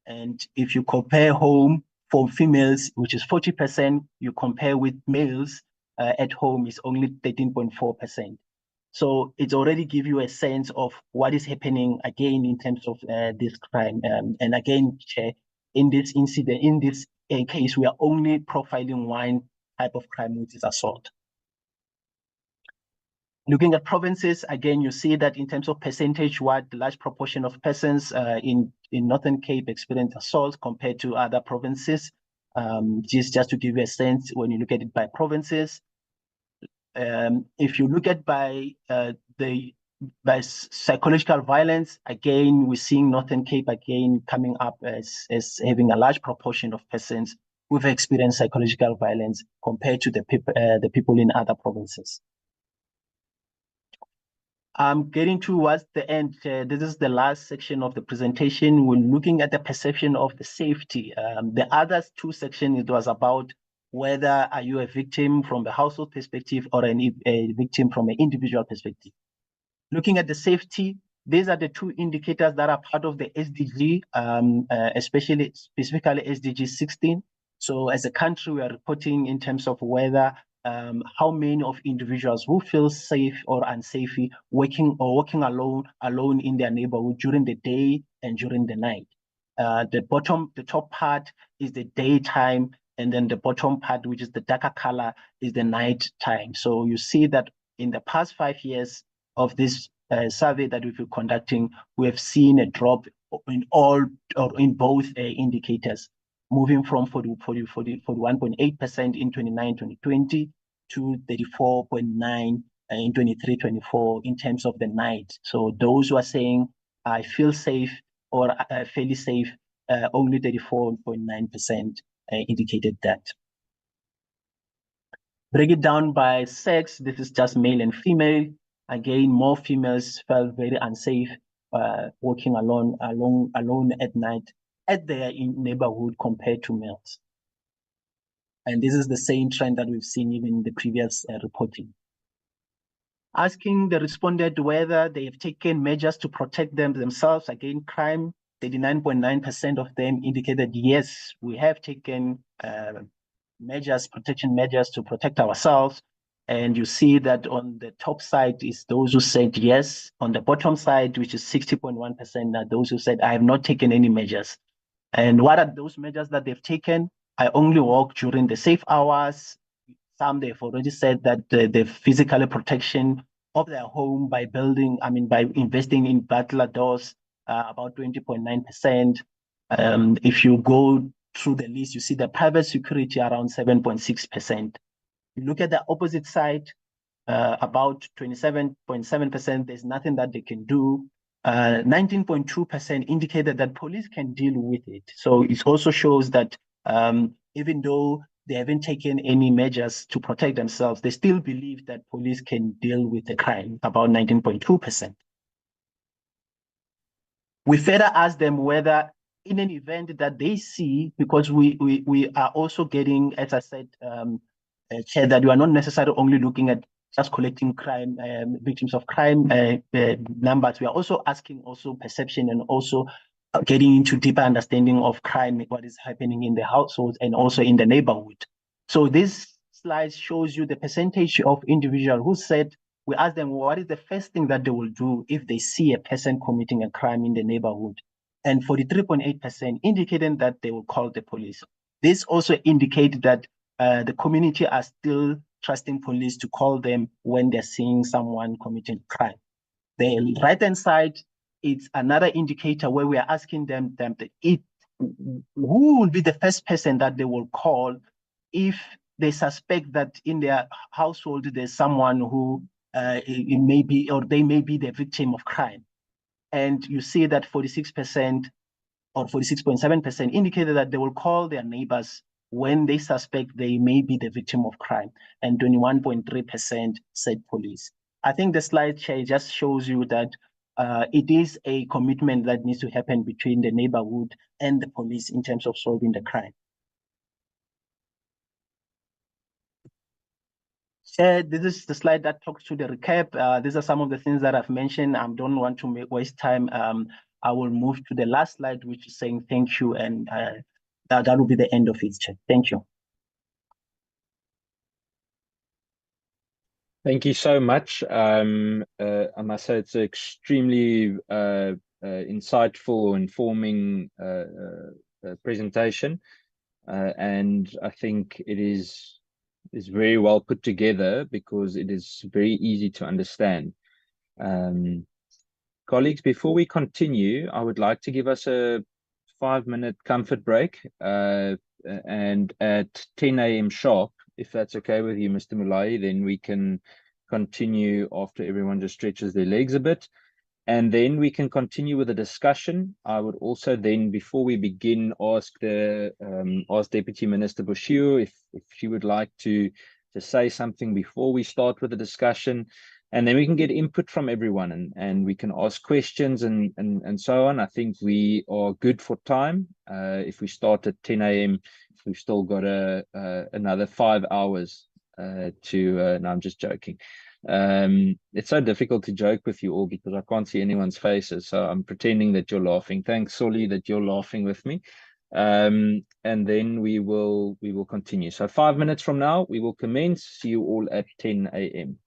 And if you compare home for females, which is 40%, you compare with males at home is only 13.4%. So it's already give you a sense of what is happening again in terms of this crime. And again, Chair, in this incident, in this case, we are only profiling one type of crime, which is assault. Looking at provinces, again, you see that in terms of percentage, what large proportion of persons in Northern Cape experience assault compared to other provinces. Just to give you a sense, when you look at it by provinces, if you look at by psychological violence, again, we're seeing Northern Cape again coming up as having a large proportion of persons who've experienced psychological violence compared to the people in other provinces. I'm getting towards the end. This is the last section of the presentation. We're looking at the perception of the safety. The other two sections, it was about whether are you a victim from the household perspective or a victim from an individual perspective. Looking at the safety, these are the two indicators that are part of the SDG, specifically SDG 16. So as a country, we are reporting in terms of whether how many of individuals who feel safe or unsafe working alone in their neighborhood during the day and during the night. The top part is the daytime, and then the bottom part, which is the darker color, is the night time. So you see that in the past 5 years of this survey that we've been conducting, we have seen a drop in all or in both indicators, moving from 41.8% in 2019-2020 to 34.9% in 23-24 in terms of the night. So those who are saying, I feel safe or fairly safe, only 34.9% indicated that. Break it down by sex, this is just male and female. Again, more females felt very unsafe walking alone at night at their neighborhood compared to males. And this is the same trend that we've seen even in the previous reporting. Asking the respondent whether they have taken measures to protect themselves against crime, 39.9% of them indicated yes, we have taken protection measures to protect ourselves. And you see that on the top side is those who said yes. On the bottom side, which is 60.1%, are those who said, I have not taken any measures. And what are those measures that they've taken? I only walk during the safe hours. Some they've already said that the physical protection of their home by investing in burglar doors, about 20.9%. If you go through the list, you see the private security around 7.6%. You look at the opposite side, about 27.7%, there's nothing that they can do. 19.2% indicated that police can deal with it. So it also shows that even though they haven't taken any measures to protect themselves, they still believe that police can deal with the crime, about 19.2%. We further asked them whether in an event that they see, because we are also getting, as I said, Chair, that we are not necessarily only looking at just collecting crime, victims of crime numbers. We are also asking perception and also getting into deeper understanding of crime, what is happening in the households and also in the neighborhood. So this slide shows you the percentage of individuals who said, we asked them, what is the first thing that they will do if they see a person committing a crime in the neighborhood? And 43.8% indicating that they will call the police. This also indicates that the community are still trusting police to call them when they're seeing someone committing crime. The right-hand side, it's another indicator where we are asking them who will be the first person that they will call if they suspect that in their household there's someone who they may be the victim of crime. And you see that 46% or 46.7% indicated that they will call their neighbors when they suspect they may be the victim of crime, and 21.3% said police. I think the slide share just shows you that it is a commitment that needs to happen between the neighborhood and the police in terms of solving the crime. This is the slide that talks to the recap. These are some of the things that I've mentioned. I don't want to waste time. I will move to the last slide, which is saying thank you, and that will be the end of it, Chair. Thank you. Thank you so much. I must say it's an extremely insightful, informing presentation, and I think it is very well put together because it is very easy to understand. Colleagues, before we continue, I would like to give us a 5-minute comfort break, and at 10 a.m. sharp, if that's okay with you, Mr. Mulai, then we can continue after everyone just stretches their legs a bit, and then we can continue with the discussion. I would also then, before we begin, ask Deputy Minister Bushiu if she would like to say something before we start with the discussion, and then we can get input from everyone, and we can ask questions and so on. I think we are good for time. If we start at 10 a.m., we've still got another 5 hours no, I'm just joking. It's so difficult to joke with you all because I can't see anyone's faces, so I'm pretending that you're laughing. Thanks, Solly, that you're laughing with me. And then we will continue. So 5 minutes from now, we will commence. See you all at 10 a.m.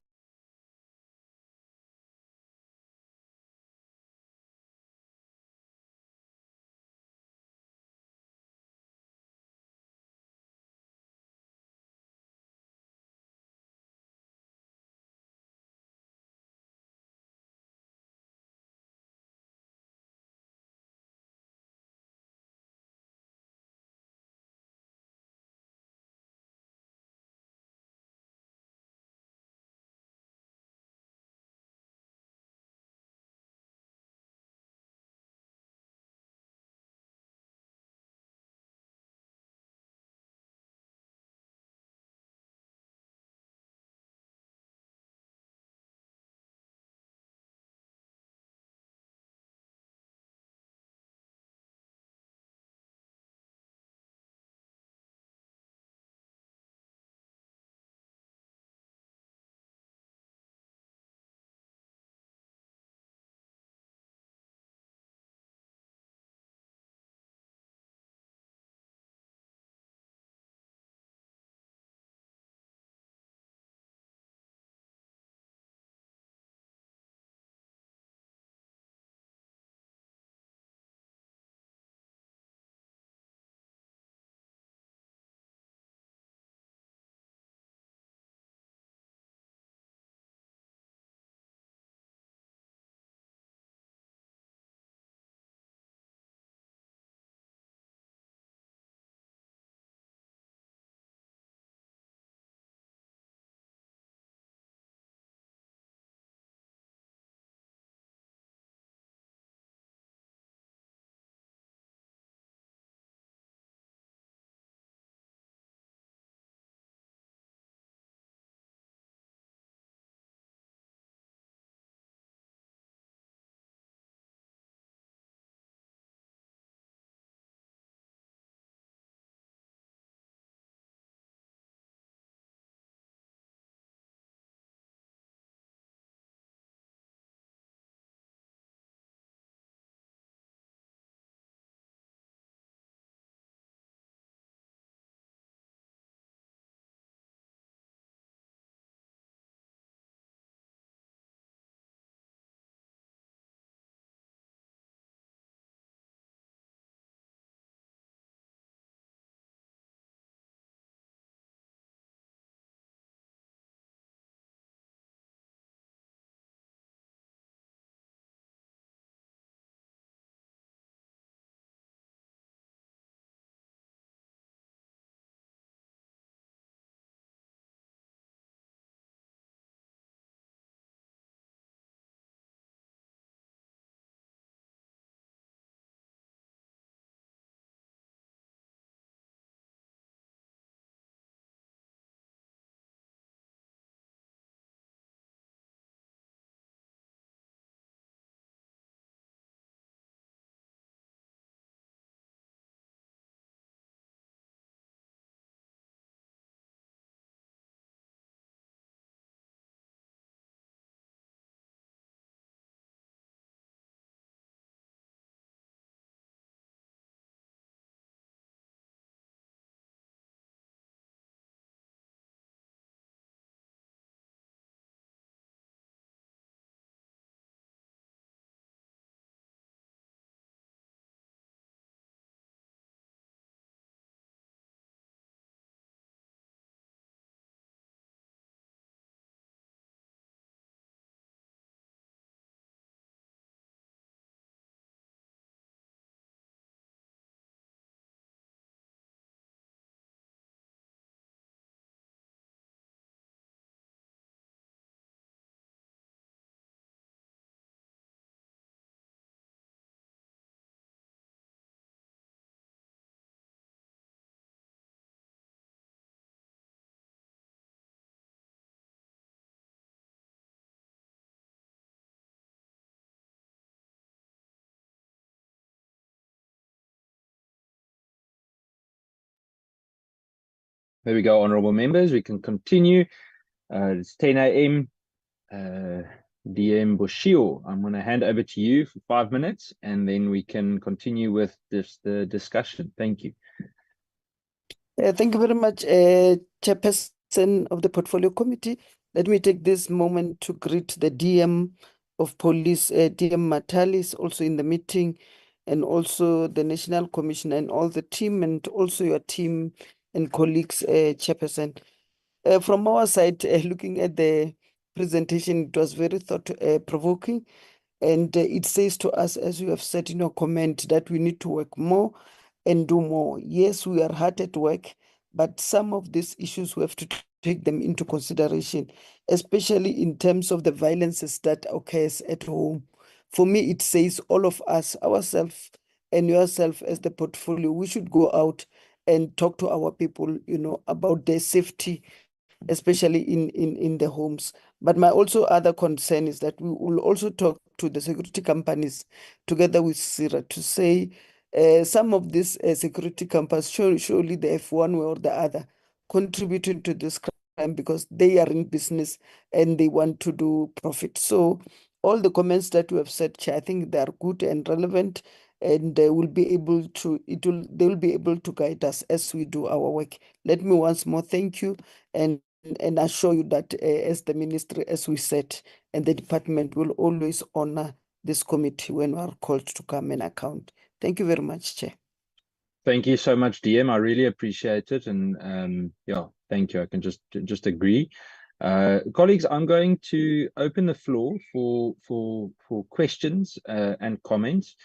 There we go, honorable members. We can continue. It's 10 a.m. DM Boshio, I'm going to hand over to you for 5 minutes, and then we can continue with the discussion. Thank you. Thank you very much, Chairperson of the Portfolio Committee. Let me take this moment to greet the DM of Police, DM Matali is also in the meeting, and also the National Commissioner and all the team, and also your team and colleagues, Chairperson. From our side, looking at the presentation, it was very thought-provoking, and it says to us, as you have said in your comment, that we need to work more and do more. Yes, we are hard at work, but some of these issues we have to take them into consideration, especially in terms of the violences that occurs at home. For me, it says all of us, ourselves and yourself as the portfolio, we should go out and talk to our people, about their safety, especially in the homes. But my also other concern is that we will also talk to the security companies together with CIRA to say some of these security companies, surely they have one way or the other contributing to this crime because they are in business and they want to do profit. So all the comments that you have said, Chair, I think they are good and relevant, and they will be able to guide us as we do our work. Let me once more thank you and assure you that as the ministry, as we said, and the department will always honor this committee when we are called to come and account. Thank you very much, Chair. Thank you so much, DM. I really appreciate it, and yeah, thank you. I can just agree. Colleagues, I'm going to open the floor for questions and comments.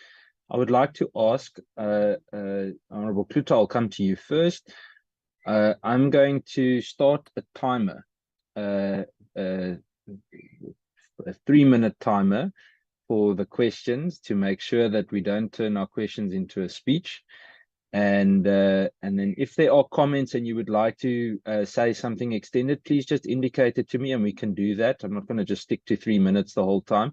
I would like to ask Honorable Kluta, I'll come to you first. I'm going to start a timer, a 3-minute timer for the questions to make sure that we don't turn our questions into a speech. And then if there are comments and you would like to say something extended, please just indicate it to me and we can do that. I'm not going to just stick to 3 minutes the whole time.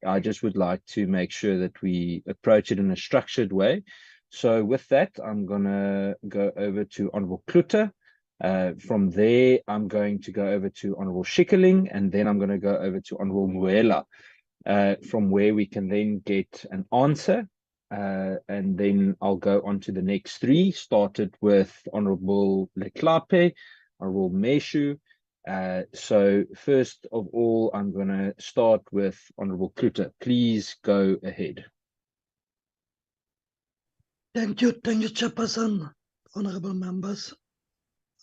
I just would like to make sure that we approach it in a structured way. So with that, I'm going to go over to Honorable Kluta. From there, I'm going to go over to Honorable Schikkerling, and then I'm going to go over to Honorable Muela, from where we can then get an answer. And then I'll go on to the next 3, started with Honorable Leklape, Honorable Meshu. So first of all, I'm going to start with Honorable Kluta. Please go ahead. Thank you, Chairperson, honorable members.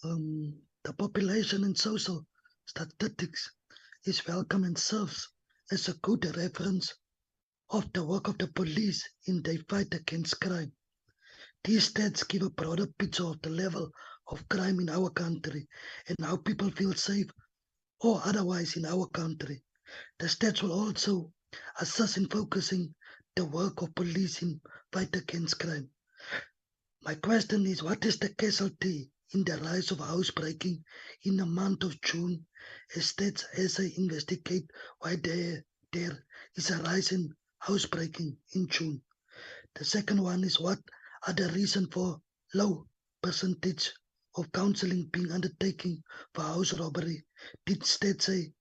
The population and social statistics is welcome and serves as a good reference of the work of the police in their fight against crime. These stats give a broader picture of the level of crime in our country and how people feel safe or otherwise in our country. The stats will also assist in focusing the work of police in fight against crime. My question is, what is the casualty in the rise of housebreaking in the month of June? As stats as I investigate why there is a rise in housebreaking in June. The second one is, what are the reasons for low percentage of counseling being undertaken for house robbery? Did stats say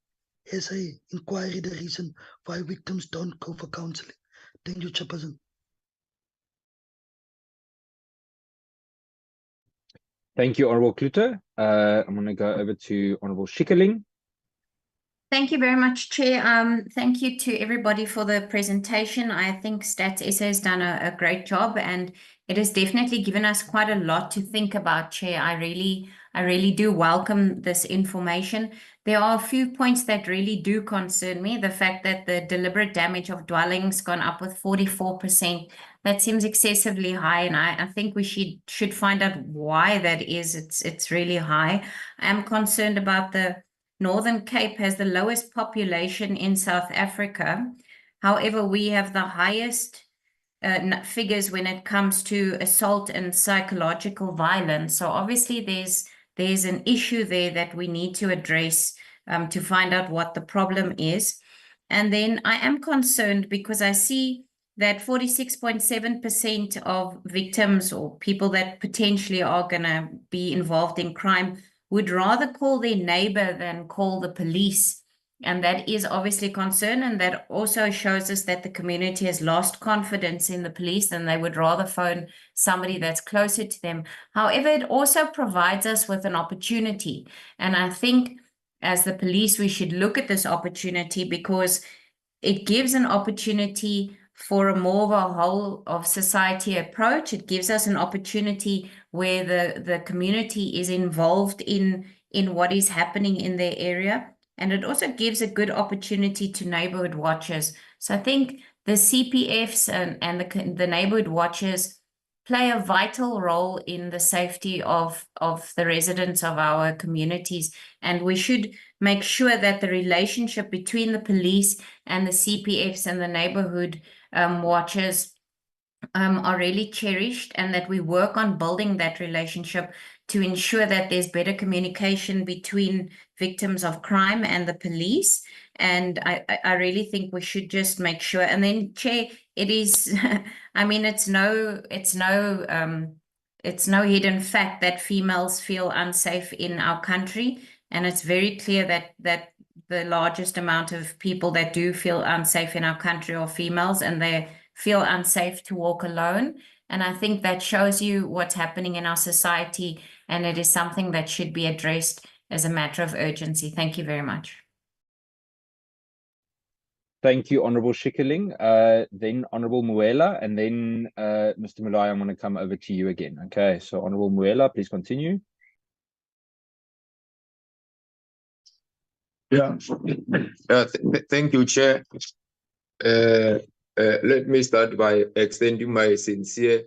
as I inquiry the reason why victims don't go for counseling? Thank you, Chairperson. Thank you, Honorable Kluta. I'm going to go over to Honorable Schikkerling. Thank you very much, Chair. Thank you to everybody for the presentation. I think Stats SA has done a great job, and it has definitely given us quite a lot to think about, Chair. I really do welcome this information. There are a few points that really do concern me. The fact that the deliberate damage of dwellings gone up with 44%, that seems excessively high, and I think we should find out why that is. It's really high. I am concerned about the Northern Cape has the lowest population in South Africa. However, we have the highest figures when it comes to assault and psychological violence. So obviously there's an issue there that we need to address to find out what the problem is. And then I am concerned because I see that 46.7% of victims or people that potentially are going to be involved in crime would rather call their neighbor than call the police And that is obviously concern, and that also shows us that the community has lost confidence in the police and they would rather phone somebody that's closer to them. However, it also provides us with an opportunity. And I think as the police, we should look at this opportunity because it gives an opportunity for a more of a whole of society approach. It gives us an opportunity where the community is involved in what is happening in their area. And it also gives a good opportunity to neighborhood watchers. So I think the CPFs and the neighborhood watchers play a vital role in the safety of the residents of our communities. And we should make sure that the relationship between the police and the CPFs and the neighborhood watchers are really cherished, and that we work on building that relationship to ensure that there's better communication between victims of crime and the police. And I really think we should just make sure. And then, Chair, it is, I mean, it's no hidden fact that females feel unsafe in our country. And it's very clear that the largest amount of people that do feel unsafe in our country are females, and they feel unsafe to walk alone. And I think that shows you what's happening in our society, and it is something that should be addressed as a matter of urgency. Thank you very much. Thank you, Honorable Schikkerling. Then Honorable Muela, and then Mr. Mulai, I'm going to come over to you again. Okay, so Honorable Muela, please continue. Yeah, thank you, Chair. Let me start by extending my sincere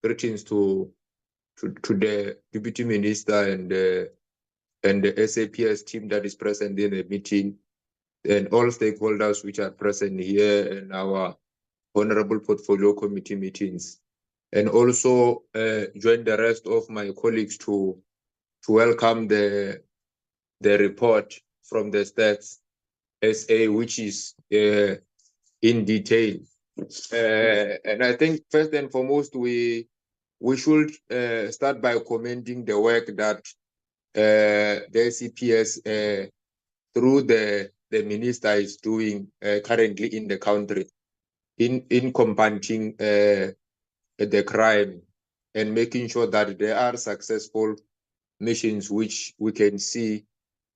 greetings to the Deputy Minister and the SAPS team that is present in the meeting, and all stakeholders which are present here in our Honorable Portfolio Committee meetings, and also join the rest of my colleagues to welcome the report from the Stats SA, which is in detail. And I think first and foremost, we should start by commending the work that the CPS through the minister is doing currently in the country in combating the crime and making sure that there are successful missions which we can see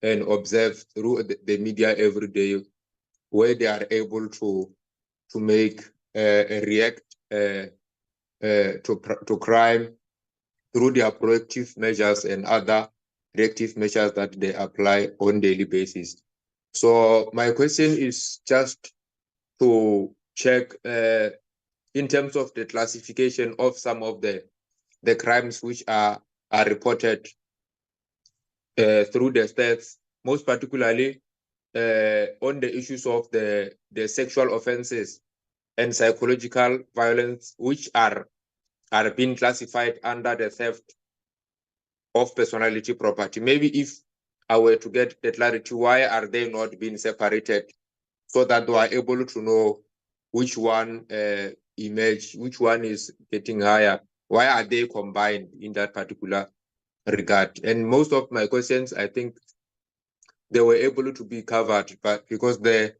and observe through the media every day, where they are able to make react to crime through their proactive measures and other reactive measures that they apply on daily basis. So my question is just to check in terms of the classification of some of the crimes which are reported through the stats, most particularly on the issues of the sexual offenses and psychological violence, which are being classified under the theft of personality property. Maybe if I were to get the clarity, why are they not being separated so that we are able to know which one which one is getting higher? Why are they combined in that particular regard? And most of my questions, I think they were able to be covered, but because the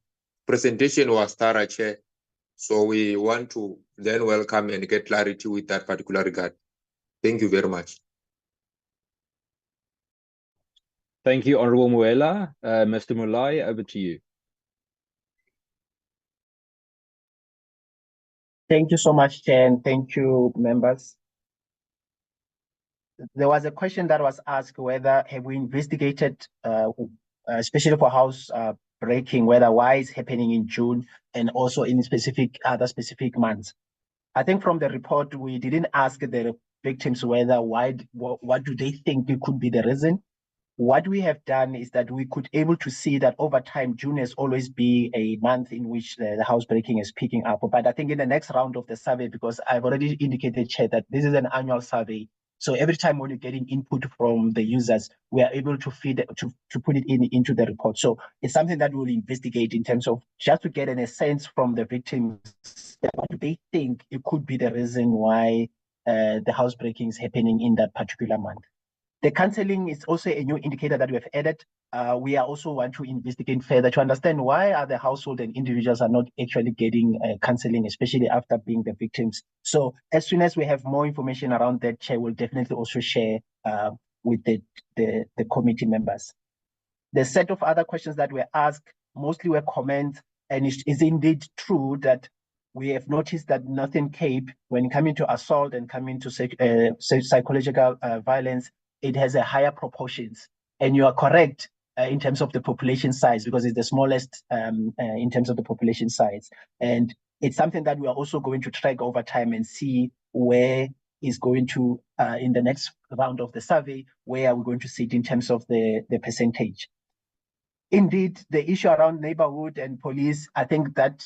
presentation was thorough, Chair, so we want to then welcome and get clarity with that particular regard. Thank you very much. Thank you, Honorable Muela. Mr. Mulai, over to you. Thank you so much, Chair, and thank you, members. There was a question that was asked whether have we investigated, especially for house breaking, whether why it's happening in June and also in other specific months. I think from the report, we didn't ask the victims whether what do they think it could be the reason. What we have done is that we could able to see that over time, June has always been a month in which the housebreaking is picking up. But I think in the next round of the survey, because I've already indicated, Chair, that this is an annual survey. So every time when you're getting input from the users, we are able to feed to put it into the report. So it's something that we'll investigate in terms of just to get a sense from the victims, what do they think it could be the reason why the housebreaking is happening in that particular month. The counseling is also a new indicator that we have added. We are also want to investigate further to understand why are the household and individuals are not actually getting counseling, especially after being the victims. So as soon as we have more information around that, Chair will definitely also share with the committee members. The set of other questions that were asked mostly were comments, and it is indeed true that we have noticed that Northern Cape, when coming to assault and coming to psychological violence, it has a higher proportions. And you are correct in terms of the population size, because it's the smallest in terms of the population size. And it's something that we are also going to track over time and see where is going to, in the next round of the survey, where are we going to sit in terms of the percentage. Indeed, the issue around neighborhood and police, I think that,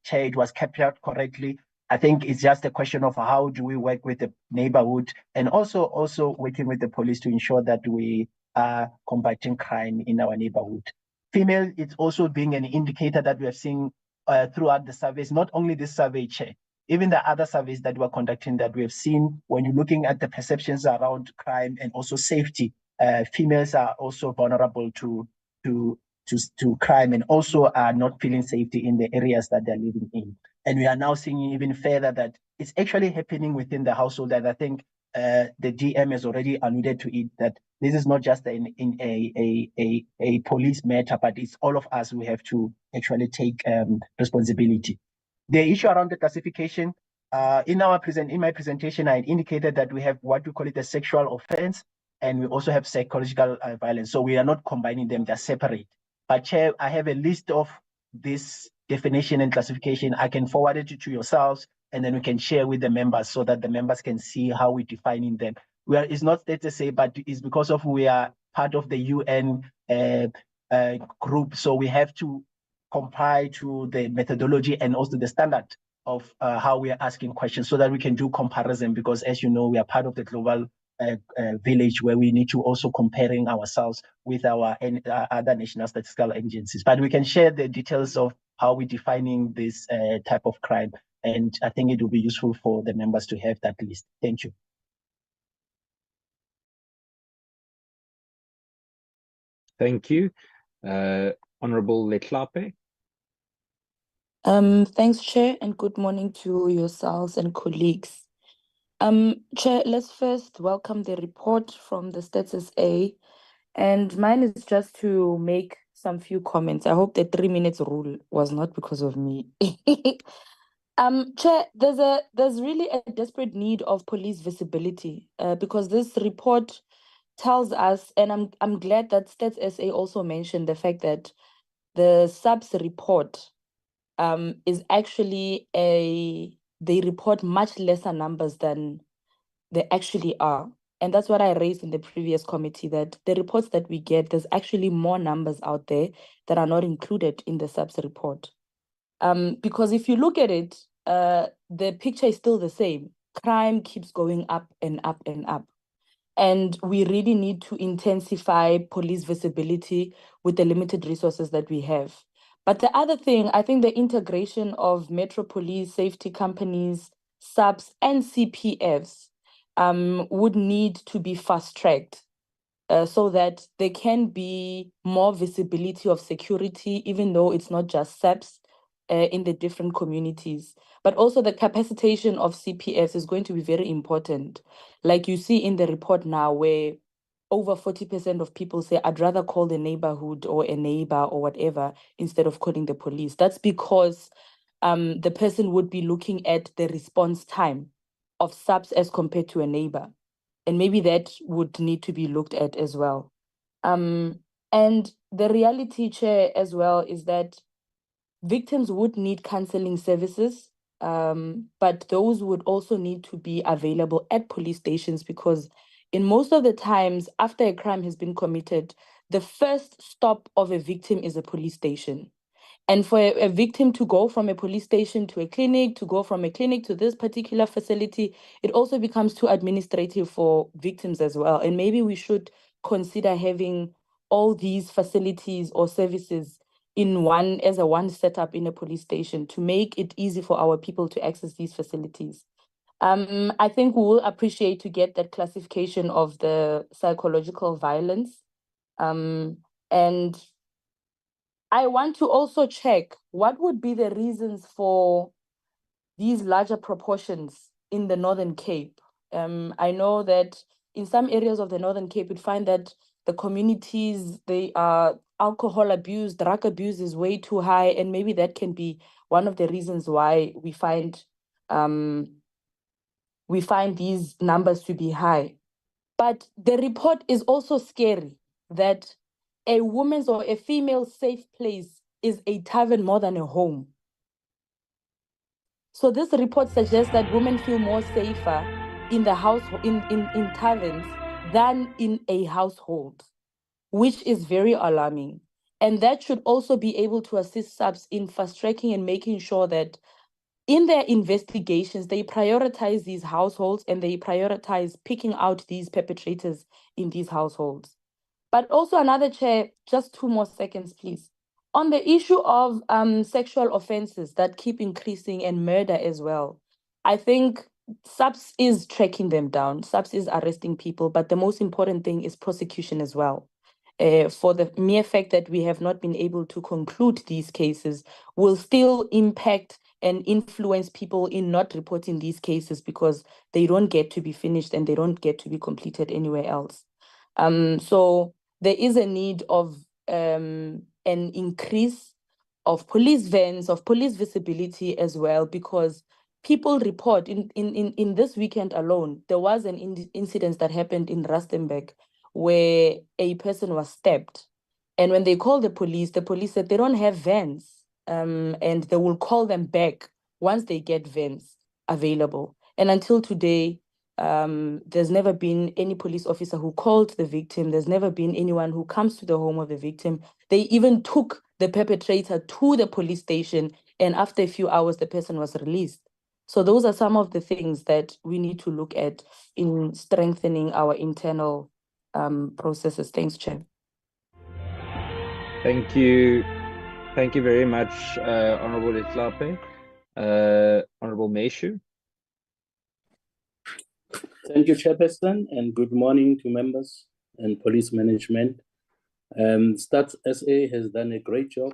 Chair, it was captured correctly. I think it's just a question of how do we work with the neighborhood and also working with the police to ensure that we are combating crime in our neighborhood. Female, it's also being an indicator that we are seeing throughout the surveys, not only this survey, Chair, even the other surveys that we're conducting that we have seen when you're looking at the perceptions around crime and also safety, females are also vulnerable to crime and also are not feeling safety in the areas that they're living in. And we are now seeing even further that it's actually happening within the household. And I think the DM has already alluded to it, that this is not just in a police matter, but it's all of us who have to actually take responsibility. The issue around the classification, in my presentation, I indicated that we have what we call it a sexual offense, and we also have psychological violence. So we are not combining them, they're separate. But Chair, I have a list of this definition and classification. I can forward it to yourselves, and then we can share with the members so that the members can see how we're defining them. It's not that to say, but it's because of we are part of the UN group. So we have to comply to the methodology and also the standard of how we are asking questions so that we can do comparison, because as you know, we are part of the global village where we need to also comparing ourselves with our other national statistical agencies. But we can share the details of how we're defining this type of crime. And I think it will be useful for the members to have that list. Thank you. Thank you. Honorable Letlape. Thanks, Chair, and good morning to yourselves and colleagues. Chair, let's first welcome the report from the Stats SA, and mine is just to make some few comments. I hope the 3 minutes rule was not because of me. Chair, there's really a desperate need of police visibility because this report tells us, and I'm glad that Stats SA also mentioned the fact that the SAPS report is actually they report much lesser numbers than they actually are. And that's what I raised in the previous committee, that the reports that we get, there's actually more numbers out there that are not included in the SAPS report. Because if you look at it, the picture is still the same. Crime keeps going up and up and up. And we really need to intensify police visibility with the limited resources that we have. But the other thing, I think the integration of Metro Police, safety companies, SAPS, and CPFs would need to be fast-tracked so that there can be more visibility of security, even though it's not just SAPS in the different communities. But also the capacitation of CPFs is going to be very important. Like you see in the report now, where over 40% of people say, I'd rather call the neighborhood or a neighbor or whatever instead of calling the police. That's because the person would be looking at the response time of SAPS as compared to a neighbor. And maybe that would need to be looked at as well. And the reality, Chair, as well, is that victims would need counseling services, but those would also need to be available at police stations, because in most of the times after a crime has been committed, the first stop of a victim is a police station. And for a victim to go from a police station to a clinic, to go from a clinic to this particular facility, it also becomes too administrative for victims as well. And maybe we should consider having all these facilities or services in one, as a one setup in a police station, to make it easy for our people to access these facilities. I think we will appreciate to get that classification of the psychological violence. And I want to also check what would be the reasons for these larger proportions in the Northern Cape. I know that in some areas of the Northern Cape, you'd find that the communities, they are alcohol abuse, drug abuse is way too high, and maybe that can be one of the reasons why we find these numbers to be high. But the report is also scary that a woman's or a female's safe place is a tavern more than a home. So this report suggests that women feel more safer in the house, in taverns than in a household, which is very alarming. And that should also be able to assist SAPS in fast-tracking and making sure that in their investigations, they prioritize these households and they prioritize picking out these perpetrators in these households. But also another, Chair, just 2 more seconds, please. On the issue of sexual offenses that keep increasing and murder as well, I think SAPS is tracking them down. SAPS is arresting people, but the most important thing is prosecution as well. For the mere fact that we have not been able to conclude these cases will still impact and influence people in not reporting these cases because they don't get to be finished and they don't get to be completed anywhere else. So there is a need of an increase of police vans, of police visibility as well, because people report in this weekend alone, there was an incident that happened in Rustenburg where a person was stabbed. And when they called the police said they don't have vans, and they will call them back once they get vans available. And until today, there's never been any police officer who called the victim. There's never been anyone who comes to the home of the victim. They even took the perpetrator to the police station, and after a few hours, the person was released. So those are some of the things that we need to look at in strengthening our internal processes. Thanks, Chair. Thank you. Thank you very much, Honorable Itlape. Honorable Meshu. Thank you, Chairperson, and good morning to members and police management. Stats SA has done a great job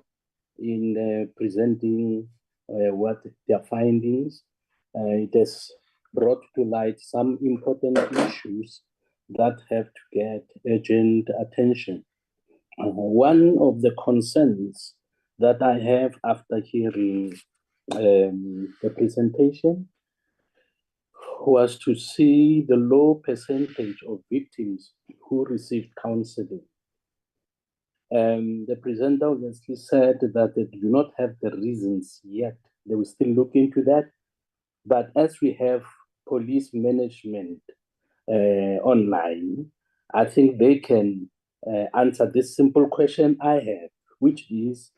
in presenting what their findings. It has brought to light some important issues that have to get urgent attention. One of the concerns that I have after hearing the presentation was to see the low percentage of victims who received counseling. The presenter obviously said that they do not have the reasons yet. They will still look into that. But as we have police management online, I think they can answer this simple question I have, which is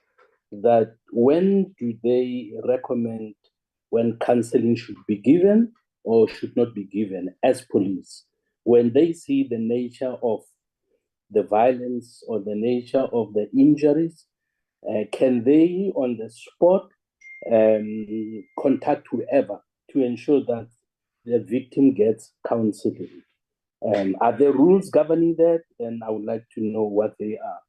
that when do they recommend when counseling should be given or should not be given as police? When they see the nature of the violence or the nature of the injuries, can they on the spot contact whoever to ensure that the victim gets counseling? Are there rules governing that? And I would like to know what they are.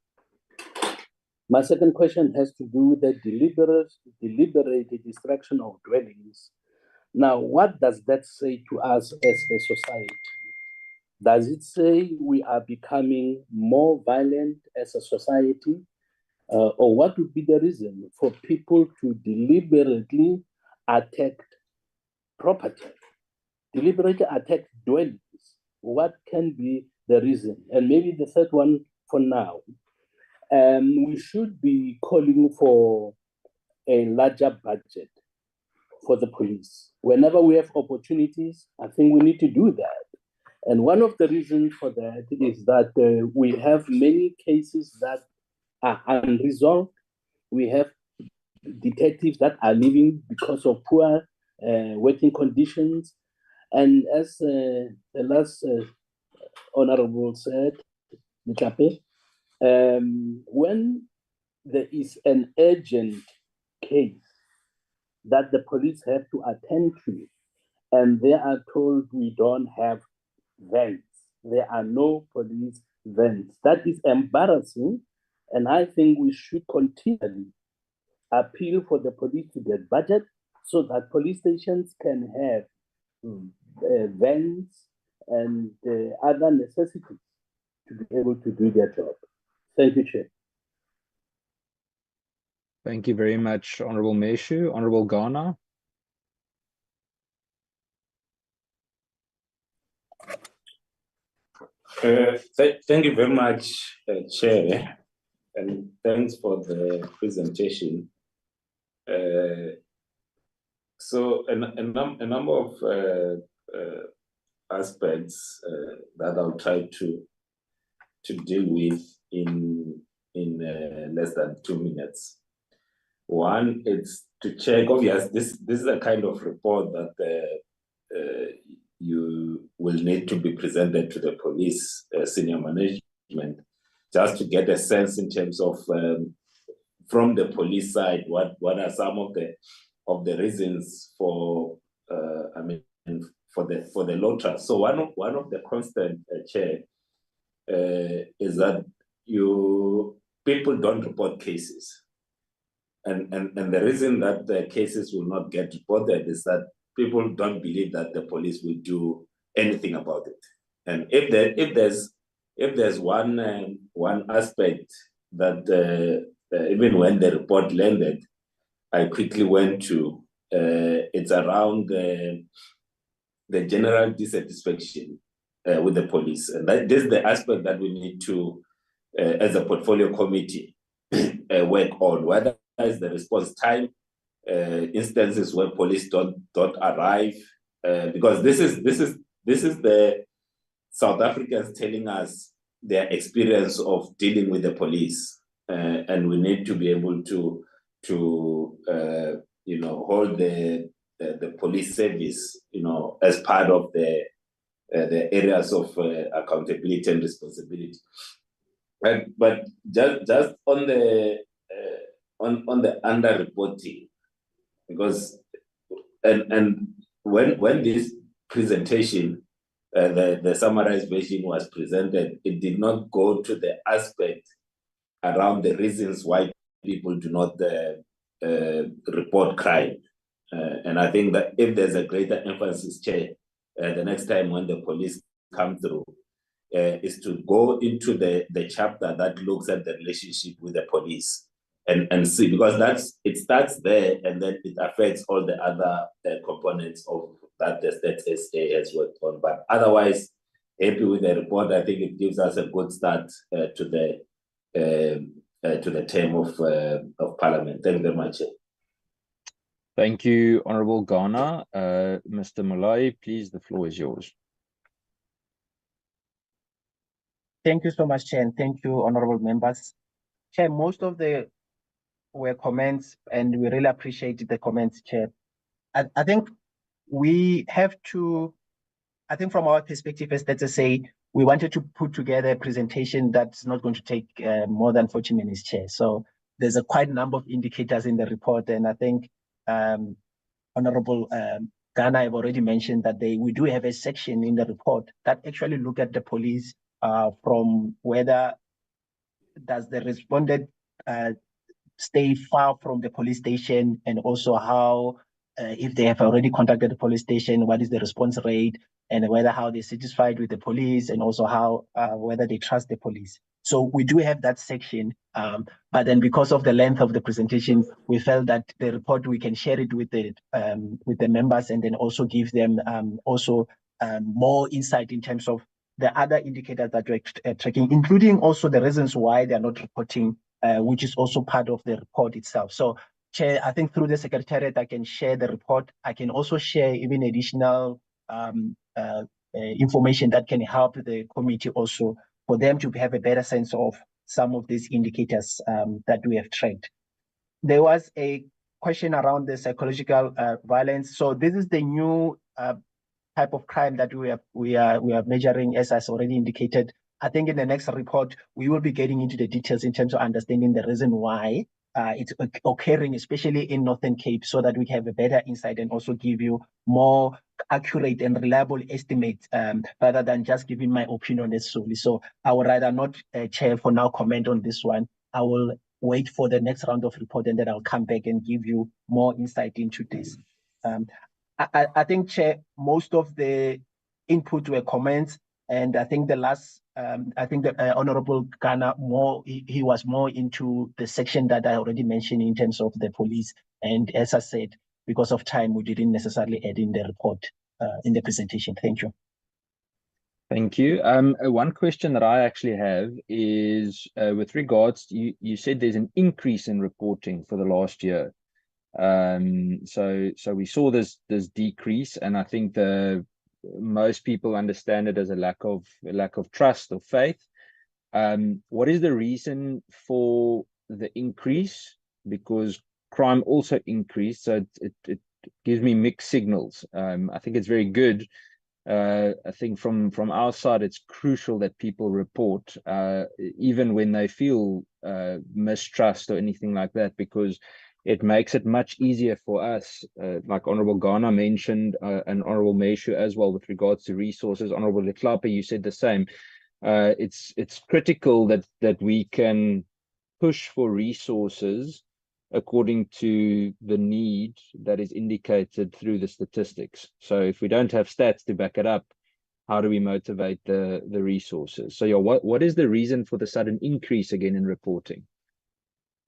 My second question has to do with the deliberate destruction of dwellings. Now, what does that say to us as a society? Does it say we are becoming more violent as a society? Or what would be the reason for people to deliberately attack property, deliberately attack dwellings? What can be the reason? And maybe the third one for now. We should be calling for a larger budget for the police. Whenever we have opportunities, I think we need to do that. And one of the reasons for that is that we have many cases that are unresolved. We have detectives that are leaving because of poor working conditions. And as the last honorable said, when there is an urgent case that the police have to attend to, and they are told we don't have vans. There are no police vans. That is embarrassing, and I think we should continually appeal for the police to get budget so that police stations can have vans and other necessities to be able to do their job. Thank you, Chair. Thank you very much, Honorable Meshu. Honorable Ghana. Thank you very much, Chair, and thanks for the presentation. So a number of aspects that I'll try to deal with in less than 2 minutes. One is to check. Obviously, this is a kind of report that you will need to be presented to the police senior management, just to get a sense in terms of from the police side, what are some of the reasons for for the low trust. So one of the constant, Chair, is that people don't report cases, and the reason that the cases will not get reported is that people don't believe that the police will do anything about it. And if there's one aspect that even when the report landed, I quickly went to, it's around the general dissatisfaction with the police, and this is the aspect that we need to, as a portfolio committee, work on. Whether it's the response time, instances where police don't arrive, because this is the South Africans telling us their experience of dealing with the police, and we need to be able to hold the police service, as part of the areas of accountability and responsibility. But just on the underreporting, because and when this presentation, the summarized version was presented, it did not go to the aspect around the reasons why people do not report crime. And I think that if there's a greater emphasis, Chair, the next time when the police come through, is to go into the chapter that looks at the relationship with the police and see, because it starts there and then it affects all the other components of that the State SA has worked on. But otherwise, happy with the report. I think it gives us a good start to the term of Parliament. Thank you very much. Thank you, Honorable Ghana. Mr. Molai, please, the floor is yours. Thank you so much, Chair, and thank you, honorable members. Chair, most of the were comments, and we really appreciate the comments, Chair. I think we have to, I think from our perspective as let's say, we wanted to put together a presentation that's not going to take more than 40 minutes, Chair. So there's a quite number of indicators in the report, and I think Honorable Ghana have already mentioned that we do have a section in the report that actually look at the police from whether does the respondent stay far from the police station, and also how if they have already contacted the police station, what is the response rate, and whether how they're satisfied with the police, and also how whether they trust the police. So we do have that section, but then because of the length of the presentation, we felt that the report, we can share it with the members, and then also give them more insight in terms of the other indicators that we're tracking, including also the reasons why they're not reporting, which is also part of the report itself. So, Chair, I think through the Secretariat, I can share the report. I can also share even additional information that can help the committee also for them to have a better sense of some of these indicators that we have tracked. There was a question around the psychological violence. So this is the new type of crime that we are measuring, as I already indicated. I think in the next report, we will be getting into the details in terms of understanding the reason why it's occurring, especially in Northern Cape, so that we have a better insight and also give you more accurate and reliable estimates rather than just giving my opinion as solely. So I would rather not, Chair, for now comment on this one. I will wait for the next round of report and then I'll come back and give you more insight into this. I think, Chair, most of the input were comments, and I think the last, I think the Honorable Ghana he was more into the section that I already mentioned in terms of the police. And as I said, because of time, we didn't necessarily add in the report in the presentation. Thank you. Thank you. One question that I actually have is with regards to, you said there's an increase in reporting for the last year. So we saw this decrease, and I think most people understand it as a lack of trust or faith. What is the reason for the increase? Because crime also increased, so it gives me mixed signals. I think it's very good. I think from our side, it's crucial that people report, even when they feel mistrust or anything like that, because it makes it much easier for us, like Honorable Ghana mentioned, and Honorable Meshu as well, with regards to resources. Honorable Leklape, you said the same. It's critical that we can push for resources according to the need that is indicated through the statistics. So if we don't have stats to back it up, how do we motivate the resources? So yeah, what is the reason for the sudden increase again in reporting?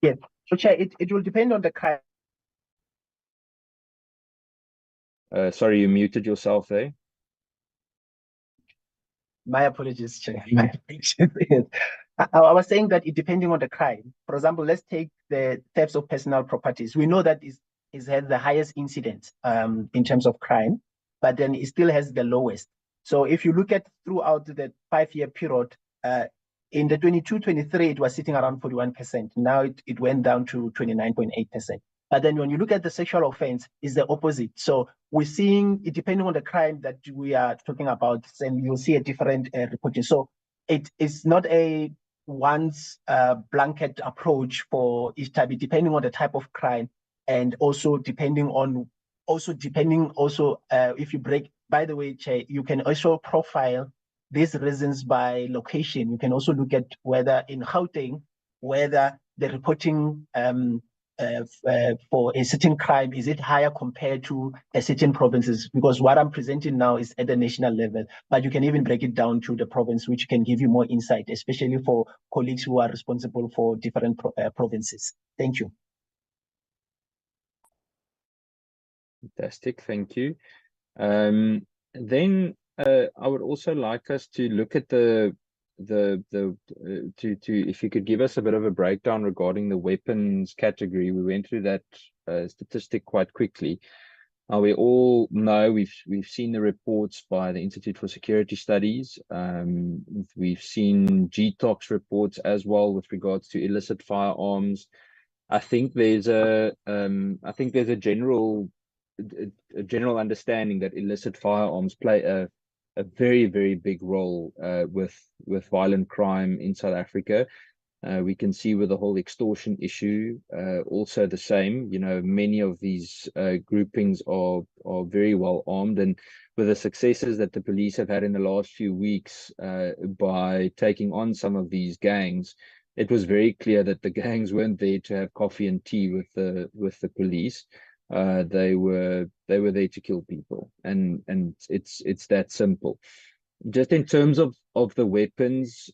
Yes, so Chair, it will depend on the crime. Sorry, you muted yourself there. My apologies, Chair. My apologies. I was saying that it depending on the crime. For example, let's take the thefts of personal properties. We know that it has the highest incidence in terms of crime, but then it still has the lowest. So if you look at throughout the 5-year period, in the 22-23, it was sitting around 41%. Now it went down to 29.8%. But then when you look at the sexual offense, it's the opposite. So we're seeing it depending on the crime that we are talking about, and you'll see a different reporting. So it is not a one's blanket approach for each type, depending on the type of crime, and also depending if you break. By the way, Chair, you can also profile these reasons by location. You can also look at whether in Gauteng, whether the reporting for a certain crime, is it higher compared to a certain provinces? Because what I'm presenting now is at the national level, but you can even break it down to the province, which can give you more insight, especially for colleagues who are responsible for different provinces. Thank you. Fantastic, thank you. Then I would also like us to look at if you could give us a bit of a breakdown regarding the weapons category. We went through that statistic quite quickly. Now we all know, we've seen the reports by the Institute for Security Studies. We've seen GTOC's reports as well with regards to illicit firearms. I think there's a general understanding that illicit firearms play a very, very big role with violent crime in South Africa. We can see with the whole extortion issue also the same. You know, many of these groupings are very well armed, and with the successes that the police have had in the last few weeks by taking on some of these gangs, it was very clear that the gangs weren't there to have coffee and tea with the police. They were there to kill people, and it's that simple. Just in terms of the weapons,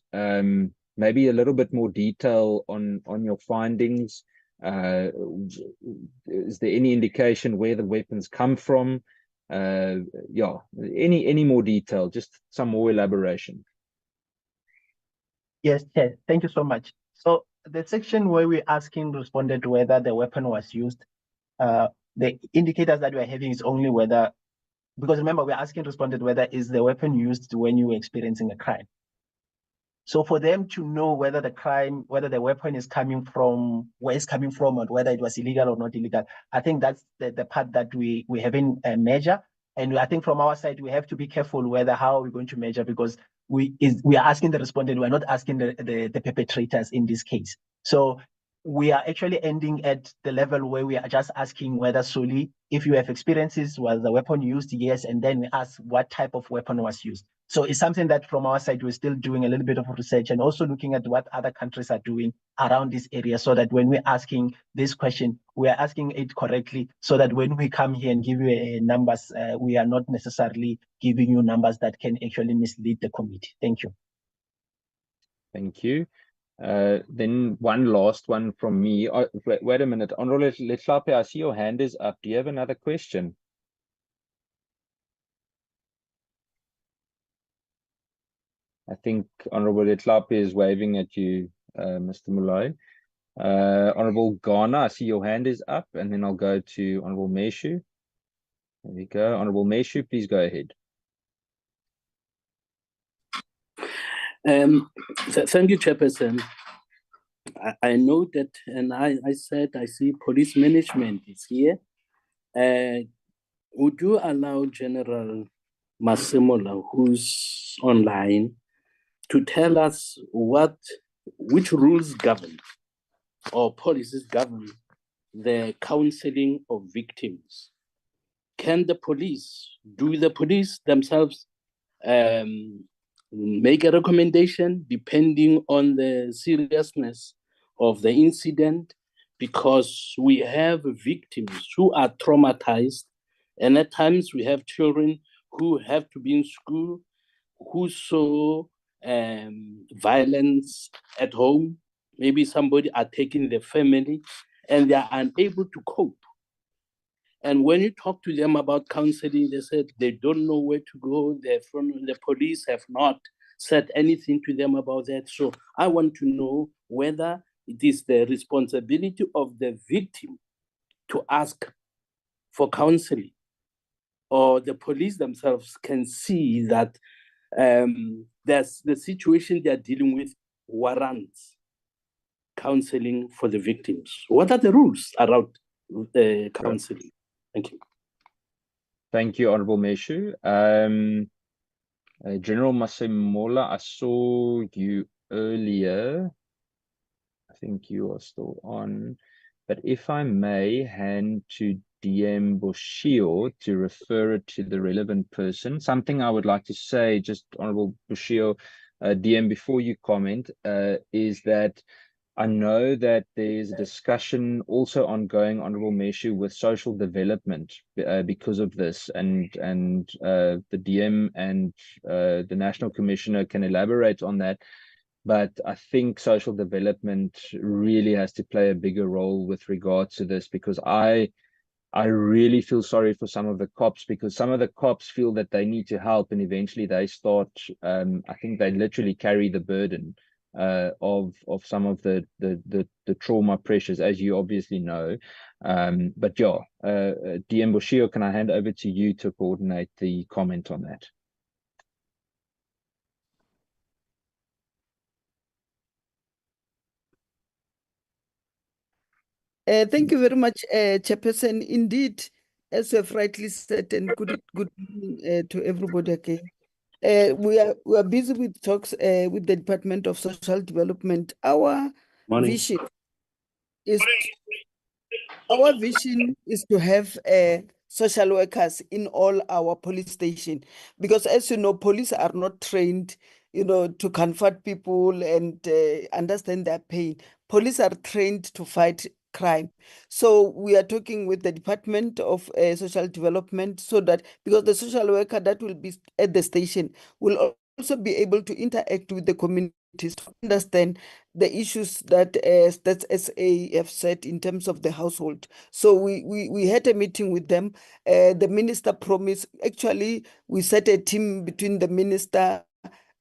maybe a little bit more detail on your findings. Is there any indication where the weapons come from? Yeah, any more detail, just some more elaboration. Yes, Chair, thank you so much. So the section where we're asking responded whether the weapon was used, the indicators that we're having is only whether, because remember, we're asking responded whether is the weapon used when you were experiencing a crime. So for them to know whether the weapon is coming from, where it's coming from, and whether it was illegal or not illegal, I think that's the part that we haven't measured. And I think from our side, we have to be careful whether how we're going to measure, because we are asking the respondent, we're not asking the perpetrators in this case. So we are actually ending at the level where we are just asking whether solely if you have experiences, was the weapon used? Yes. And then we ask what type of weapon was used. So it's something that from our side, we're still doing a little bit of research and also looking at what other countries are doing around this area, so that when we're asking this question, we are asking it correctly, so that when we come here and give you numbers, we are not necessarily giving you numbers that can actually mislead the committee. Thank you. Thank you. Then one last one from me. Wait a minute. Honorable Lehlape, I see your hand is up. Do you have another question? I think Honorable Lehlape is waving at you, Mr. Moloi. Honorable Ghana, I see your hand is up, and then I'll go to Honorable Meshu. There we go. Honorable Meshu, please go ahead. Thank you, Chairperson. I know that, and I said I see police management is here. Would you allow General Masimola, who's online, to tell us which rules govern or policies govern the counseling of victims? Can the police themselves make a recommendation depending on the seriousness of the incident? Because we have victims who are traumatized, and at times we have children who have to be in school, who saw violence at home. Maybe somebody attacking their family, and they are unable to cope. And when you talk to them about counseling, they said they don't know where to go. The police have not said anything to them about that. So I want to know whether it is the responsibility of the victim to ask for counseling, or the police themselves can see that there's the situation they are dealing with warrants counseling for the victims. What are the rules around counseling? Thank you. Thank you, Honorable Meshu. General Masimola, I saw you earlier. I think you are still on. But if I may hand to DM Boshio to refer it to the relevant person. Something I would like to say, just Honorable Boshio, DM, before you comment, is that I know that there's a discussion also ongoing, Honorable Meshu, with social development because of this, and the DM and the National Commissioner can elaborate on that. But I think social development really has to play a bigger role with regards to this, because I really feel sorry for some of the cops, because some of the cops feel that they need to help, and eventually they start, I think they literally carry the burden of some of the trauma pressures, as you obviously know. But yeah, DM Boshio, can I hand over to you to coordinate the comment on that? Thank you very much, Chairperson. Indeed, as you have rightly said, and good morning to everybody again. We are busy with talks with the Department of Social Development. Our vision is to have social workers in all our police stations, because, as you know, police are not trained, to comfort people and understand their pain. Police are trained to fight crime. So we are talking with the Department of Social Development, so that, because the social worker that will be at the station will also be able to interact with the communities to understand the issues that SA have said in terms of the household. So we had a meeting with them. The minister promised, actually, we set a team between the minister,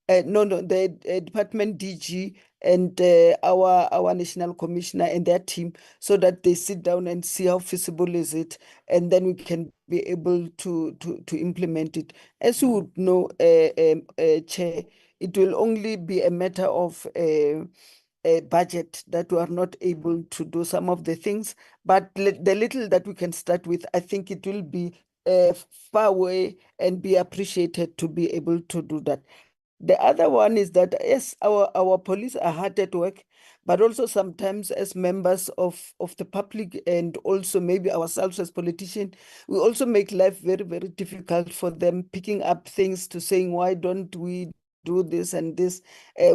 the department DG and our national commissioner and their team, so that they sit down and see how feasible is it, and then we can be able to implement it. As you would know, Chair, it will only be a matter of a budget that we are not able to do some of the things, but the little that we can start with, I think it will be far away and be appreciated to be able to do that. The other one is that, yes, our police are hard at work, but also sometimes as members of the public and also maybe ourselves as politicians, we also make life very, very difficult for them, picking up things to saying, why don't we do this and this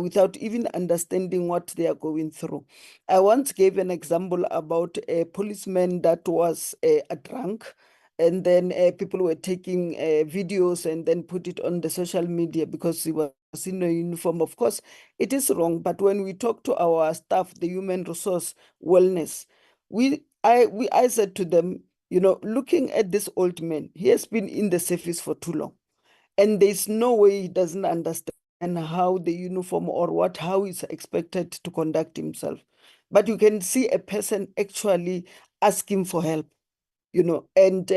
without even understanding what they are going through. I once gave an example about a policeman that was drunk, and then people were taking videos and then put it on the social media because he was in a uniform. Of course, it is wrong, but when we talk to our staff, the human resource wellness, I said to them, you know, looking at this old man, he has been in the service for too long, and there's no way he doesn't understand how the uniform or how he's expected to conduct himself. But you can see a person actually asking for help, you know, and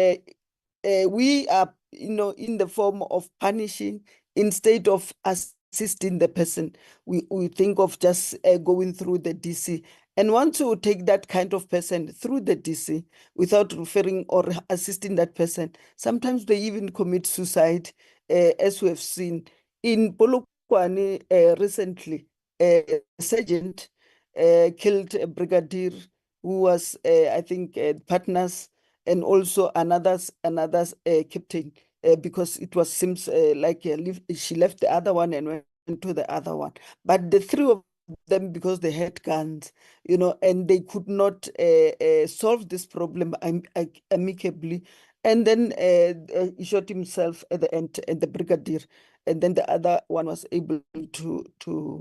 we are, you know, in the form of punishing instead of assisting the person. We think of just going through the DC. And once you take that kind of person through the DC without referring or assisting that person, sometimes they even commit suicide, as we have seen. In Polokwane recently, a sergeant killed a brigadier who was, I think, partners, and also another captain, because it was seems like she left the other one and went to the other one. But the three of them, because they had guns, you know, and they could not solve this problem amicably. And then he shot himself at the end, and the brigadier, and then the other one was able to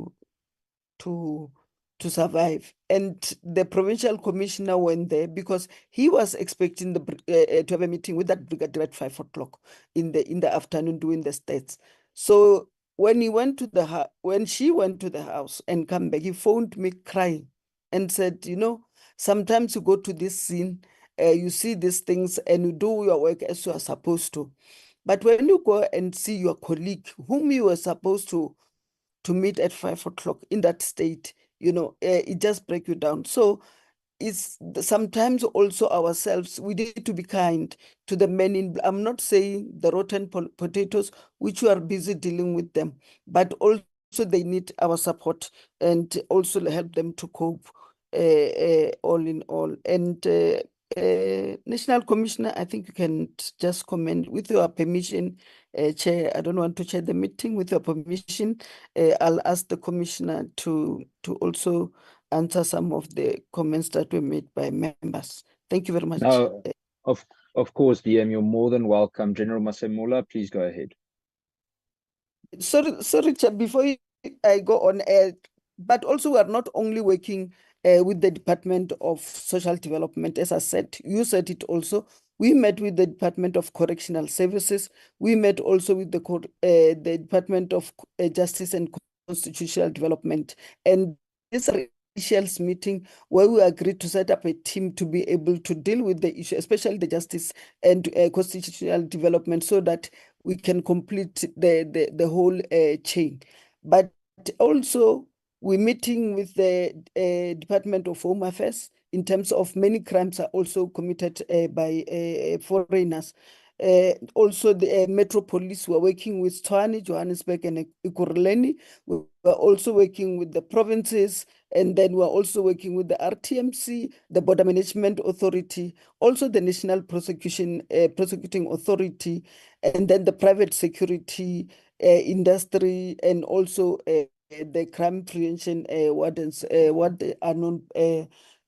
survive. And the provincial commissioner went there because he was expecting to have a meeting with that brigadier at 5 o'clock in the afternoon doing the stats. So when he went to when she went to the house and come back, he phoned me crying and said, you know, sometimes you go to this scene, you see these things and you do your work as you are supposed to. But when you go and see your colleague whom you were supposed to meet at 5 o'clock in that state, you know, it just breaks you down. So it's sometimes also ourselves, we need to be kind to the men in, I'm not saying the rotten potatoes, which we are busy dealing with them, but also they need our support and also help them to cope, all in all. And National Commissioner, I think you can just comment with your permission, Chair. I don't want to chair the meeting. With your permission, I'll ask the Commissioner to also answer some of the comments that were made by members. Thank you very much. No, of course, DM, you're more than welcome. General Masemola, please go ahead. Sorry, Chair, before I go on, but also we are not only working with the Department of Social Development. As I said, you said it also. We met with the Department of Correctional Services. We met also with the Department of Justice and Constitutional Development. And this officials meeting where we agreed to set up a team to be able to deal with the issue, especially the justice and constitutional development, so that we can complete the whole chain. But also, we're meeting with the Department of Home Affairs in terms of many crimes are also committed by foreigners. Also, the Metro Police were working with Tshwane, Johannesburg, and Ekurhuleni. We were also working with the provinces, and then we're also working with the RTMC, the Border Management Authority, also the National Prosecuting Authority, and then the private security industry, and also the crime prevention wardens, what they are known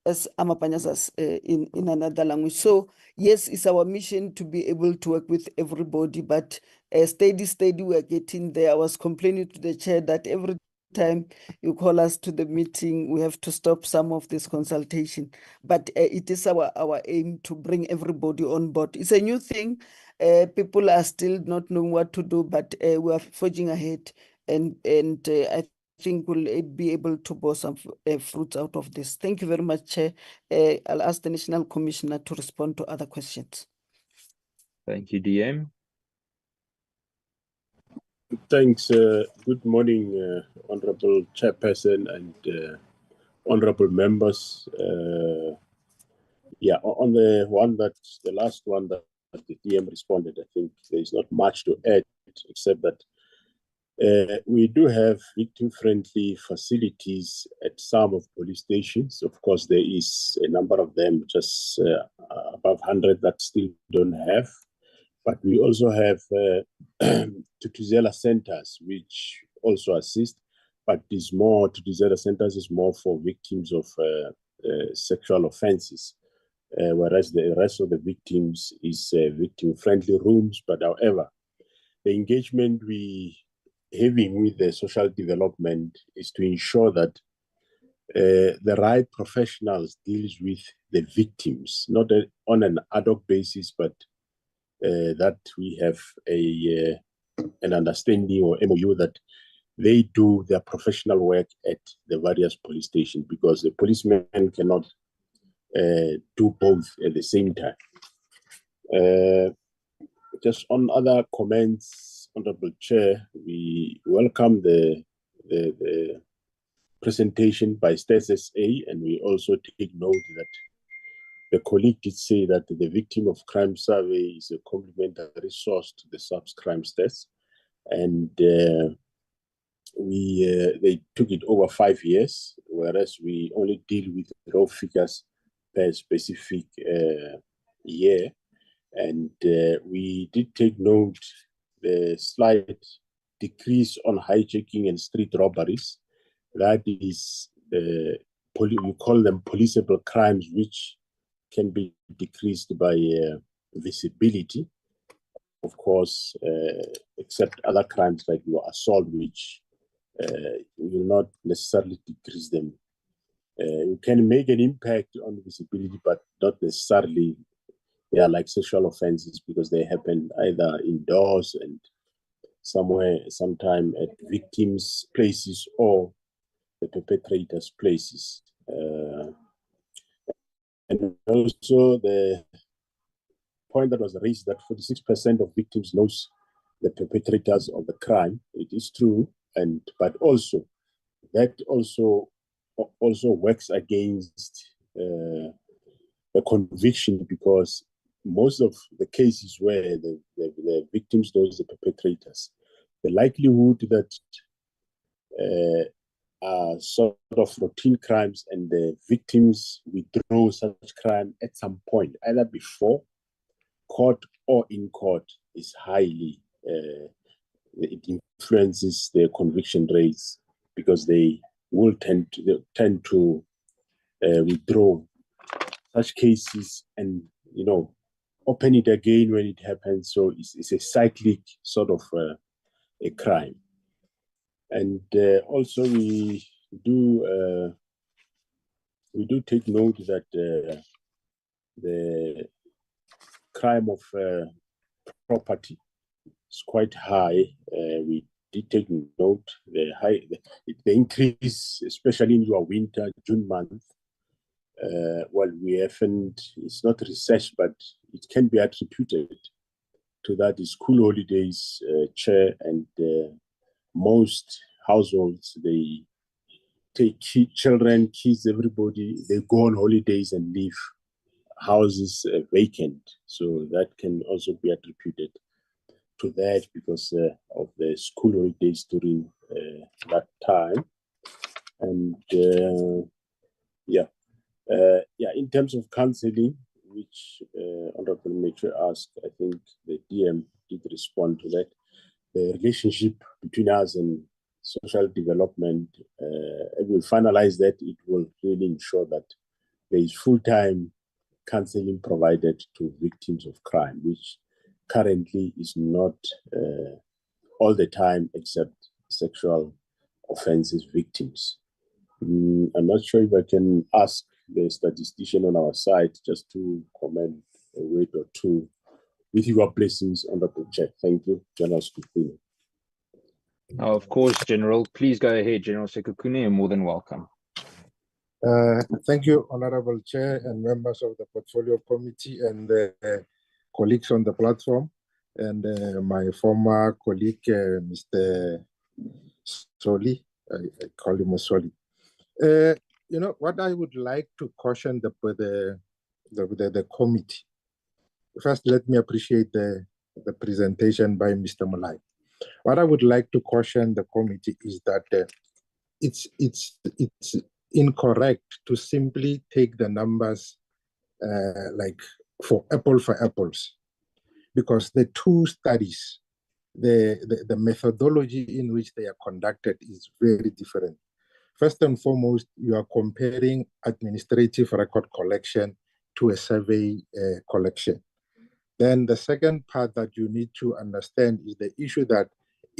as Amapanyasas in another language. So yes, it's our mission to be able to work with everybody, but steady, we're getting there. I was complaining to the chair that every time you call us to the meeting, we have to stop some of this consultation. But it is our aim to bring everybody on board. It's a new thing. People are still not knowing what to do, but we are forging ahead, and I think we'll be able to bear some fruits out of this. Thank you very much, Chair. I'll ask the National Commissioner to respond to other questions. Thank you, DM. Thanks. Good morning, Honorable Chairperson and honorable members. Yeah, on the last one that the DM responded, I think there is not much to add, except that We do have victim-friendly facilities at some of police stations. Of course, there is a number of them, just above 100 that still don't have. But we also have Tutuzela centers, which also assist, but is more, Tutuzela centers is more for victims of sexual offenses, whereas the rest of the victims is victim-friendly rooms. But however, the engagement we having with the social development is to ensure that the right professionals deals with the victims, not on an ad hoc basis, but that we have an understanding or MOU that they do their professional work at the various police stations, because the policemen cannot do both at the same time. Just on other comments, Honorable Chair, we welcome the presentation by Stats SA, and we also take note that the colleague did say that the victim of crime survey is a complementary source to the SAPS crime stats, and they took it over 5 years, whereas we only deal with raw figures per specific year. And we did take note the slight decrease on hijacking and street robberies. That is, we call them policeable crimes, which can be decreased by visibility, of course, except other crimes like your assault, which will not necessarily decrease them. You can make an impact on visibility, but not necessarily they are like sexual offenses, because they happen either indoors and somewhere, sometime at victims' places or the perpetrators' places. And also the point that was raised that 46% of victims knows the perpetrators of the crime. It is true, but also that also works against the conviction, because most of the cases where the victims knows the perpetrators, the likelihood that are sort of routine crimes and the victims withdraw such crime at some point, either before court or in court, is highly, it influences their conviction rates, because they will tend to withdraw such cases and, open it again when it happens. So it's a cyclic sort of a crime. And also we do take note that the crime of property is quite high. We did take note the increase, especially in your winter, June month. Well, we haven't, it's not research, but it can be attributed to that is school holidays, Chair, and most households, they take children, kids, everybody, they go on holidays and leave houses vacant. So that can also be attributed to that, because of the school holidays during that time. And in terms of counseling, which Honorable Matthew asked, I think the DM did respond to that. The relationship between us and social development, if we finalize that, it will really ensure that there is full-time counseling provided to victims of crime, which currently is not all the time, except sexual offenses victims. I'm not sure if I can ask the statistician on our side just to comment a word or two with your blessings on the Chair. Thank you, General Sekukune. Of course, General. Please go ahead, General Sekukune. You're more than welcome. Thank you, Honorable Chair and members of the Portfolio Committee and colleagues on the platform, and my former colleague, Mr. Soli. I call him Soli. What I would like to caution the committee. First, let me appreciate the presentation by Mr. Molai. What I would like to caution the committee is that it's incorrect to simply take the numbers like for apples, because the two studies, the methodology in which they are conducted is very different. First and foremost, you are comparing administrative record collection to a survey collection. Then the second part that you need to understand is the issue that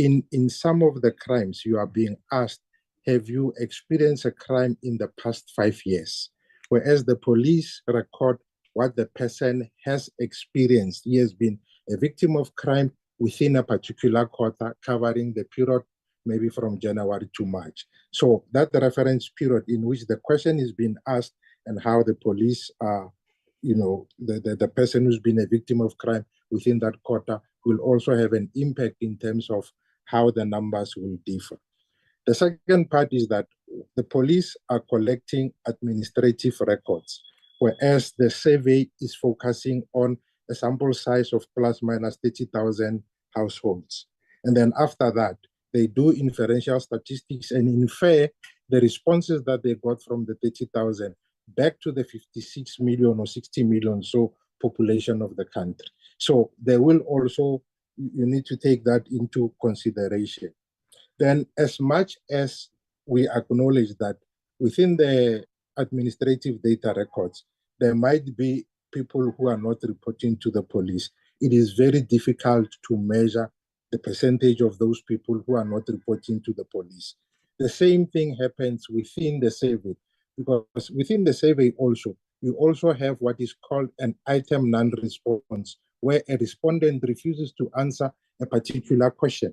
in some of the crimes you are being asked, have you experienced a crime in the past 5 years? Whereas the police record what the person has experienced. He has been a victim of crime within a particular quarter, covering the period maybe from January to March. So that reference period in which the question is being asked and how the police are, the person who's been a victim of crime within that quarter will also have an impact in terms of how the numbers will differ. The second part is that the police are collecting administrative records, whereas the survey is focusing on a sample size of plus minus 30,000 households. And then after that, they do inferential statistics and infer the responses that they got from the 30,000 back to the 56 million or 60 million so population of the country. So they will also, you need to take that into consideration. Then as much as we acknowledge that within the administrative data records, there might be people who are not reporting to the police, it is very difficult to measure the percentage of those people who are not reporting to the police. The same thing happens within the survey, because within the survey also, you also have what is called an item non-response, where a respondent refuses to answer a particular question.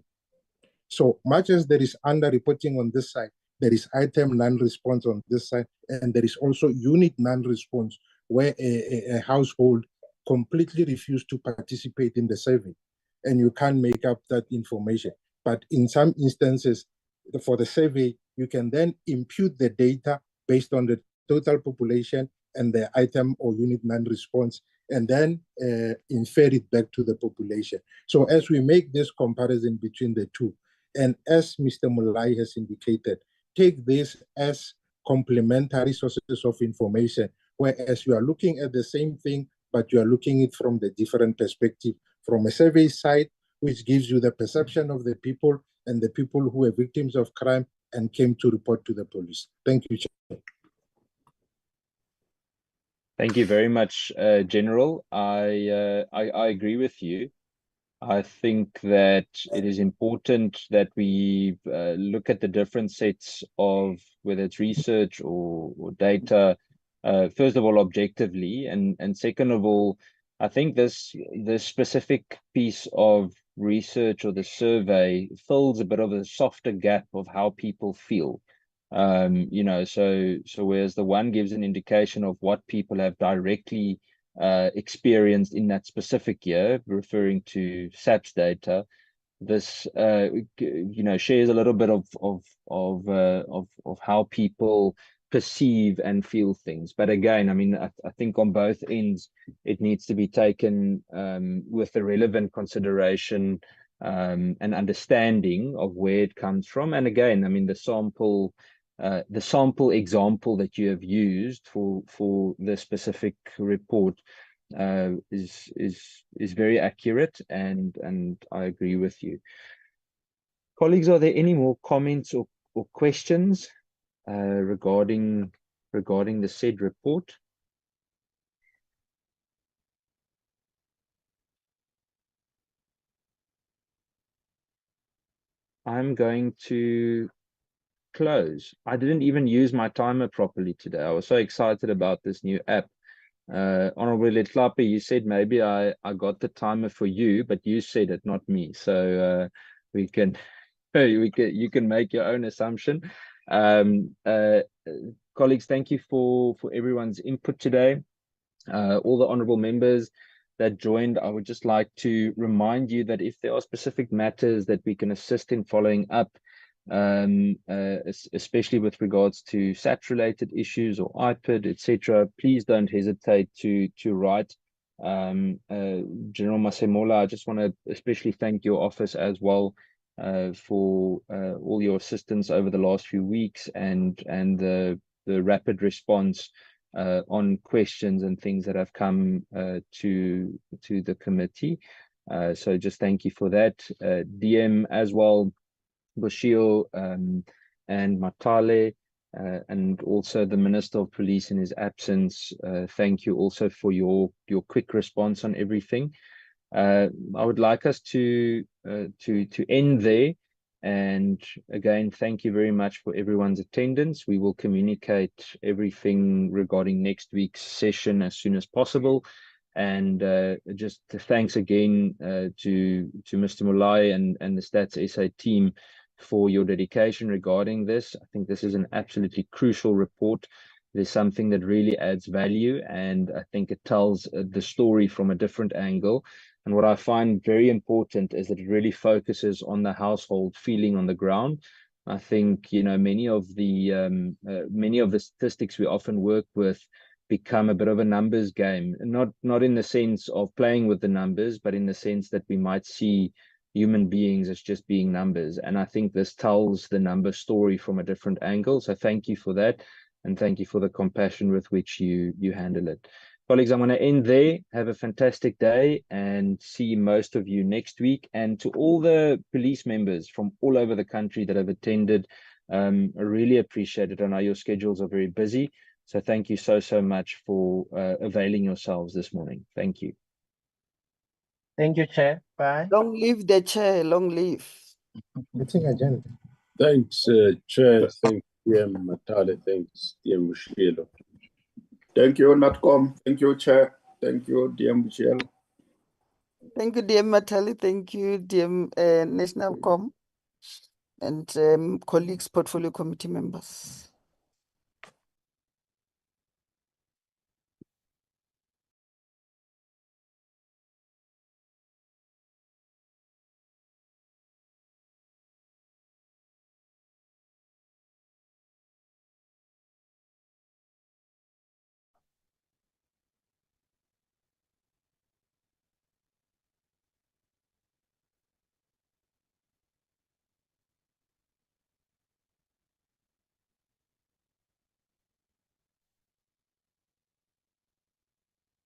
So much as there is under-reporting on this side, there is item non-response on this side, and there is also unit non-response, where a household completely refused to participate in the survey, and you can't make up that information. But in some instances, for the survey, you can then impute the data based on the total population and the item or unit non-response, and then infer it back to the population. So as we make this comparison between the two, and as Mr. Mulai has indicated, take this as complementary sources of information, whereas you are looking at the same thing, but you are looking at it from the different perspective, from a survey side, which gives you the perception of the people and the people who were victims of crime and came to report to the police. Thank you, Chair. Thank you very much, General. I agree with you. I think that it is important that we look at the different sets of, whether it's research or data, first of all, objectively, and second of all, I think this specific piece of research or the survey fills a bit of a softer gap of how people feel. So whereas the one gives an indication of what people have directly experienced in that specific year, referring to SAPS data, this shares a little bit of how people perceive and feel things. But again, I mean, I think on both ends it needs to be taken with the relevant consideration and understanding of where it comes from. And again, I mean, the sample example that you have used for the specific report is very accurate, and I agree with you. Colleagues, are there any more comments or questions regarding the said report? I'm going to close. I didn't even use my timer properly today. I was so excited about this new app. Honorable Letlape, you said maybe I got the timer for you, but you said it, not me. So you can make your own assumption. Colleagues, thank you for everyone's input today. All the honorable members that joined, I would just like to remind you that if there are specific matters that we can assist in following up, especially with regards to SAPS related issues or IPID, etc., please don't hesitate to write. General Masemola, I just want to especially thank your office as well for all your assistance over the last few weeks and the rapid response on questions and things that have come to the committee. So just thank you for that. DM as well, Bushio and Matale, and also the Minister of Police in his absence. Thank you also for your quick response on everything. I would like us to end there. And again, thank you very much for everyone's attendance. We will communicate everything regarding next week's session as soon as possible. And just thanks again to Mr. Mulai and the Stats SA team for your dedication regarding this. I think this is an absolutely crucial report. There's something that really adds value, and I think it tells the story from a different angle. And what I find very important is that it really focuses on the household feeling on the ground. I think, you know, many of the statistics we often work with become a bit of a numbers game, not in the sense of playing with the numbers, but in the sense that we might see human beings as just being numbers. And I think this tells the number story from a different angle. So thank you for that. And thank you for the compassion with which you handle it. Colleagues, I'm going to end there. Have a fantastic day and see most of you next week. And to all the police members from all over the country that have attended, I really appreciate it. I know your schedules are very busy. So thank you so much for availing yourselves this morning. Thank you. Thank you, Chair. Bye. Long live the chair, long live. Meeting agenda. Thanks, Chair. Thanks, DM Matale. Thanks, DM Bushielo. Thank you, NatCom. Thank you, Chair. Thank you, DM Bushielo. Thank you, DM Matali. Thank you, DM National Com, and colleagues, portfolio committee members.